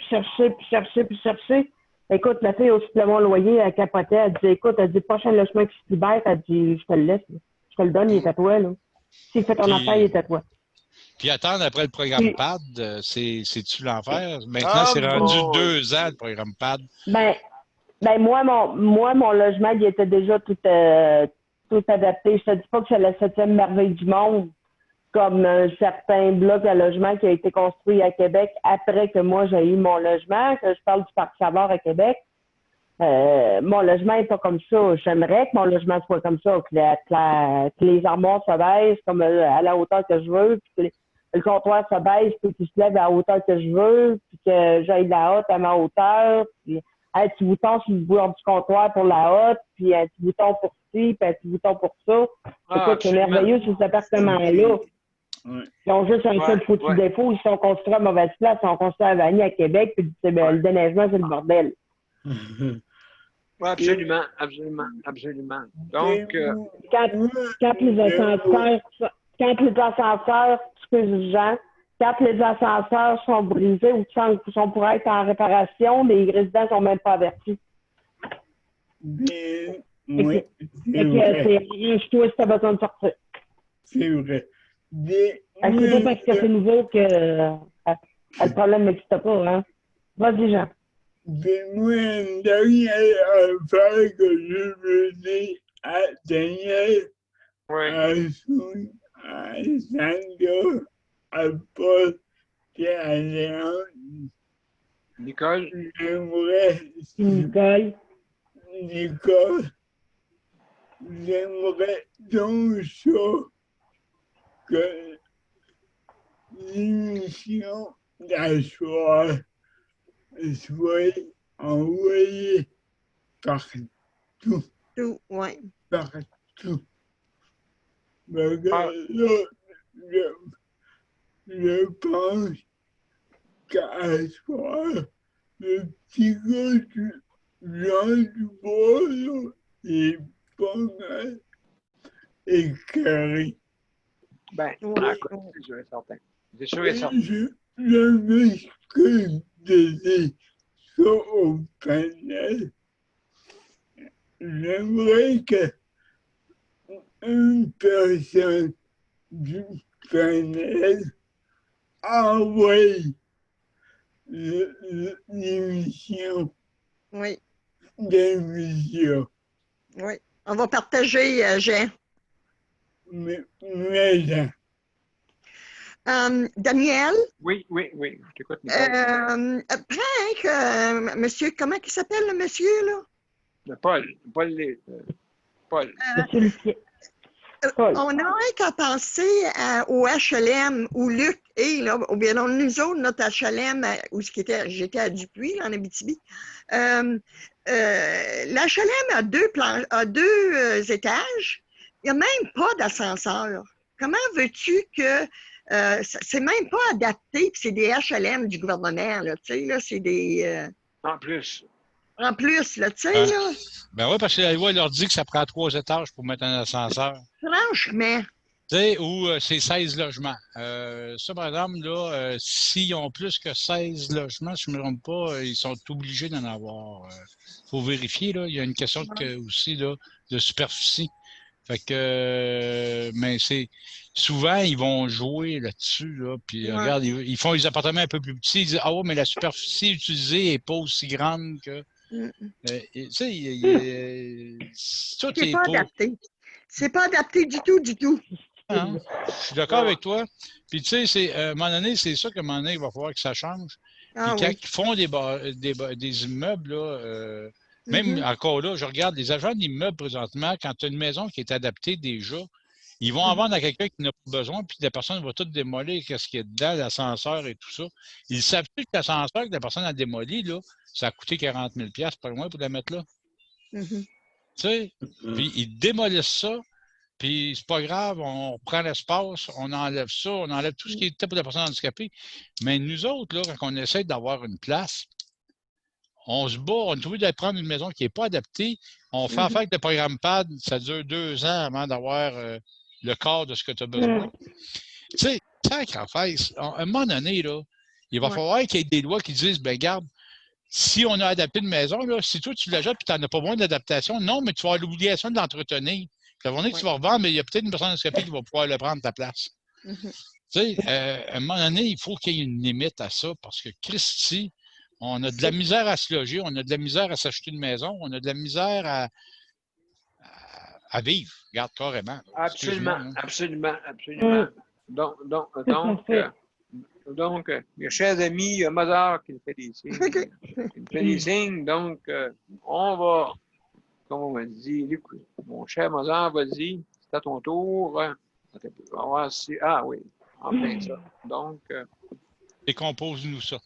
Écoute, la fille au supplément loyer, elle capotait, elle dit, écoute, elle dit, prochain logement qui se libère, elle dit, je te le laisse, je te le donne, il est à toi, là. S'il fait ton affaire, il est à toi. Puis attendre après le programme PAD, c'est-tu l'enfer? Maintenant, c'est rendu 2 ans, le programme PAD. Ben moi, mon logement, il était déjà tout adapté. Je te dis pas que c'est la 7e merveille du monde, comme un certain bloc à logement qui a été construit à Québec après que moi, j'ai eu mon logement, que je parle du Parc Savard à Québec. Mon logement n'est pas comme ça. J'aimerais que mon logement soit comme ça, que les armoires se baissent comme à la hauteur que je veux, puis que le comptoir se baisse, puis qu'il se lève à la hauteur que je veux, puis que j'aille de la hotte à ma hauteur, puis un petit bouton sur le bord du comptoir pour la hotte, puis un petit bouton pour ci, puis un petit bouton pour ça. Écoute, c'est merveilleux sur cet appartement-là. Ils ont juste un seul foutu défaut. Ils sont construits à mauvaise place. Ils sont construits à Vanier, à Québec, puis le déneigement, c'est le bordel. Oui, absolument. Donc, quand les ascenseurs, excuse Jean, quand les ascenseurs sont brisés ou sont pour être en réparation, les résidents ne sont même pas avertis. Oui. C'est rien, je trouve que tu as besoin de sortir. C'est vrai. C'est pas parce que c'est nouveau que le problème n'existe pas, hein? Vas-y, Jean. Dis-moi une dernière affaire que je veux dire à Daniel, à Sandra, à Paul et à Léon. Nicole? Nicole, j'aimerais donc ça que l'émission d'asseoir soit envoyée partout. Partout. Parce que là, je pense qu'à soir, le petit gars du Jean Dubois, là, il est pas mal éclairé. Ben, c'est sûr et certain. C'est sûr et certain. Je m'excuse de dire ça au panel. J'aimerais que une personne du panel envoie l'émission d'émission. Oui. On va partager, Jean. Mais Daniel? Oui, je t'écoute. Monsieur, comment il s'appelle le monsieur, là? Paul. On aurait qu'à penser au HLM où Luc est, là, ou bien nous autres, notre HLM, où j'étais à Dupuis, là, en Abitibi. l'HLM a deux étages. Il n'y a même pas d'ascenseur. Comment veux-tu que... c'est même pas adapté, puis c'est des HLM du gouvernement, là, tu sais, là, c'est des... En plus. En plus, là, tu sais, là. Ben oui, parce que la loi leur dit que ça prend 3 étages pour mettre un ascenseur. Franchement. Tu sais, ou c'est 16 logements. Ça, par exemple, là, s'ils ont plus que 16 logements, si je ne me trompe pas, ils sont obligés d'en avoir. Faut vérifier, là. Il y a une question aussi là, de superficie. Fait que, mais c'est souvent, ils vont jouer là-dessus, là, puis regarde, ils font les appartements un peu plus petits, ils disent, ah ouais, mais la superficie utilisée n'est pas aussi grande que. Tu sais, tout C'est pas adapté. C'est pas adapté du tout, du tout. Hein? Je suis d'accord avec toi. Puis tu sais, à un moment donné, c'est ça qu'à un moment donné, il va falloir que ça change. Puis quand ils font des immeubles, là, même encore là, je regarde les agents d'immeubles présentement, quand tu as une maison qui est adaptée déjà, ils vont en vendre à quelqu'un qui n'a pas besoin, puis la personne va tout démolir, qu'est-ce qu'il y a dedans, l'ascenseur et tout ça. Ils savent plus que l'ascenseur que la personne a démoli, là, ça a coûté 40 000 $, pas loin, pour la mettre là. Tu sais, puis ils démolissent ça, puis c'est pas grave, on reprend l'espace, on enlève ça, on enlève tout ce qui était pour la personne handicapée. Mais nous autres, là, quand on essaie d'avoir une place, on se bat, on est obligé de prendre une maison qui n'est pas adaptée. On fait affaire avec le programme PAD, ça dure 2 ans avant d'avoir le corps de ce que tu as besoin. Tu sais, sacrifice, à un moment donné, là, il va falloir qu'il y ait des lois qui disent, ben garde, si on a adapté une maison, là, si toi tu l'achètes et tu n'en as pas besoin d'adaptation, non, mais tu vas avoir l'obligation de l'entretenir. La journée que tu vas revendre, mais il y a peut-être une personne handicapée qui va pouvoir le prendre ta place. Tu sais, à un moment donné, il faut qu'il y ait une limite à ça parce que Christy, on a de la misère à se loger, on a de la misère à s'acheter une maison, on a de la misère à vivre. Regarde, carrément. Absolument, absolument, absolument. Donc, mes chers amis, il y a Mozart qui nous fait des signes. Donc, on va, comme on m'a dit, mon cher Mozart, vas-y, c'est à ton tour. On va voir si. Ah oui, en plein ça. Donc. Décompose-nous ça.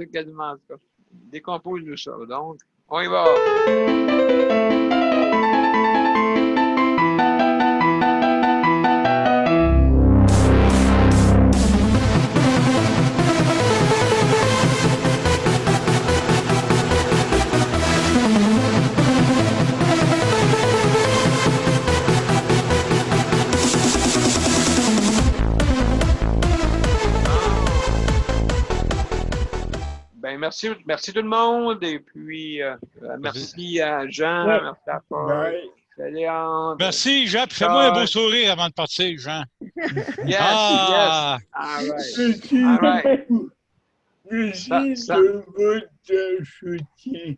Quasiment ça. Décompose-nous ça. Donc, on y va. Ben, merci tout le monde. Et puis, merci à Jean, merci à Paul. Léandre. Merci, Jean. Puis fais-moi un beau sourire avant de partir, Jean. Yes. All right. Merci de votre soutien.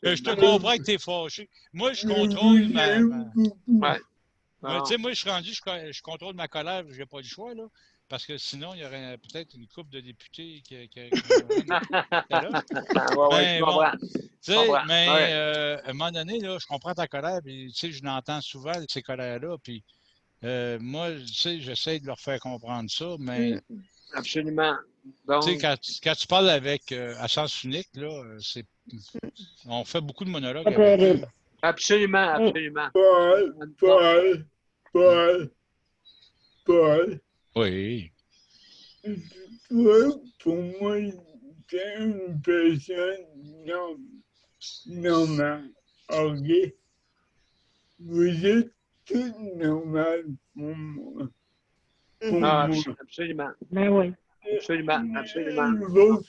Je te comprends que tu es fâché. Moi, je contrôle ma... Tu sais, moi, je suis rendu, je contrôle ma colère, je n'ai pas le choix, là. Parce que sinon, il y aurait peut-être une couple de députés qui à un moment donné, là, je comprends ta colère, puis tu sais, je l'entends souvent, ces colères-là, puis moi, tu sais, j'essaie de leur faire comprendre ça, mais... Absolument. Donc... Tu sais, quand tu parles avec à sens unique, là, on fait beaucoup de monologues avec eux. Absolument. Paul. Oui. Pour moi, c'est une personne normale. OK? Vous êtes tout normal pour moi. Absolument. Ben oui. Absolument. Il va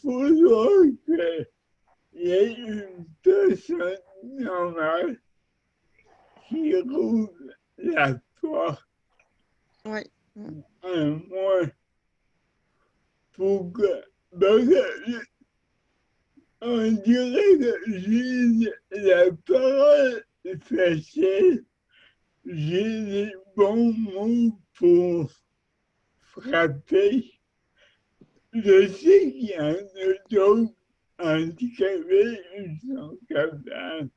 falloir qu'il y ait une personne normale qui roule la porte. Oui. Moi, pour que, on dirait que j'ai la parole facile, j'ai les bons mots pour frapper. Je sais qu'il y en a d'autres handicapés qui sont capables,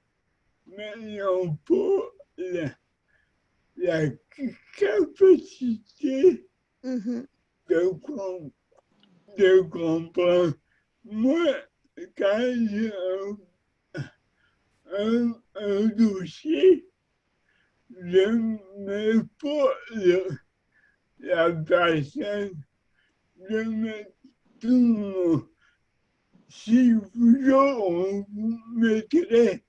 mais ils n'ont pas la capacité de de comprendre. Moi, quand j'ai un dossier, je ne mets pas la personne, je mets tout le monde. Si vous, on vous mettrait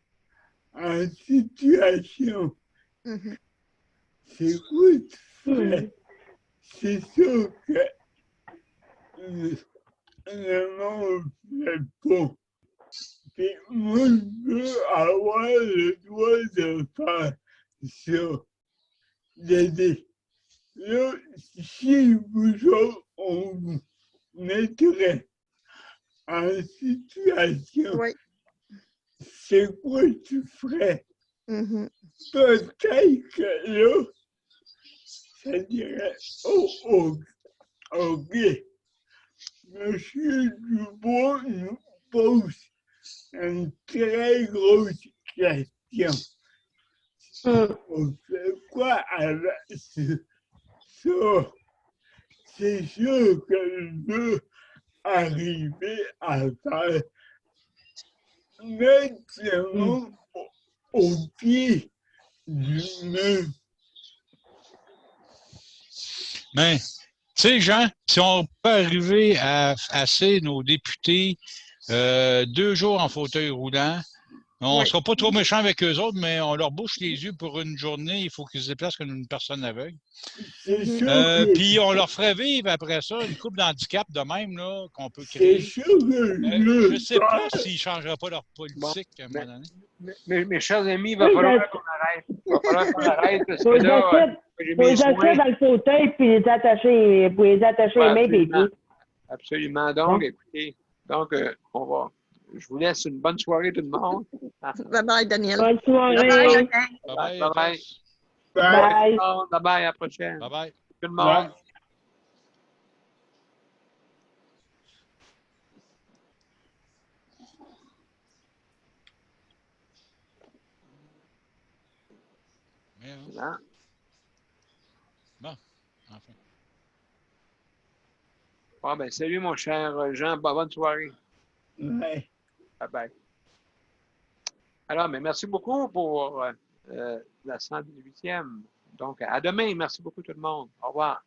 en situation, c'est quoi tu fais? C'est sûr que le monde ne fait pas. Puis moi, je veux avoir le droit de faire ça, d'aider. Là, si vous autres, on vous mettrait en situation, Oui. c'est quoi tu ferais? Peut-être que là, ça dirait, oh, ok, Monsieur Dubois nous pose une très grosse question. On fait quoi avec ça? C'est sûr que je veux arriver à faire maintenant au pied du mur. Mais, tu sais, Jean, si on peut arriver à assez nos députés 2 jours en fauteuil roulant, on ne sera pas trop méchants avec eux autres, mais on leur bouche les yeux pour une journée. Il faut qu'ils se déplacent comme une personne aveugle. Puis on leur ferait vivre après ça une coupe d'handicap de même là, qu'on peut créer. Je ne sais pas s'ils ne changeraient pas leur politique à un moment donné. Mes chers amis, il va falloir qu'on arrête. Il va falloir qu'on arrête parce que là, j'ai faut mes les soins. attacher dans le fauteuil puis les attacher, les mains et les pieds. Absolument. Donc, écoutez, je vous laisse une bonne soirée tout le monde. Bye bye, Daniel. Bonne soirée. Bye bye. Bye bye. Bye. Bye bye, à la prochaine. Bye bye. Tout le monde. Là. Bon, enfin. Bon, ben, salut mon cher Jean, bonne soirée. Ouais. Bye bye. Alors, mais merci beaucoup pour la 118e. Donc, à demain. Merci beaucoup tout le monde. Au revoir.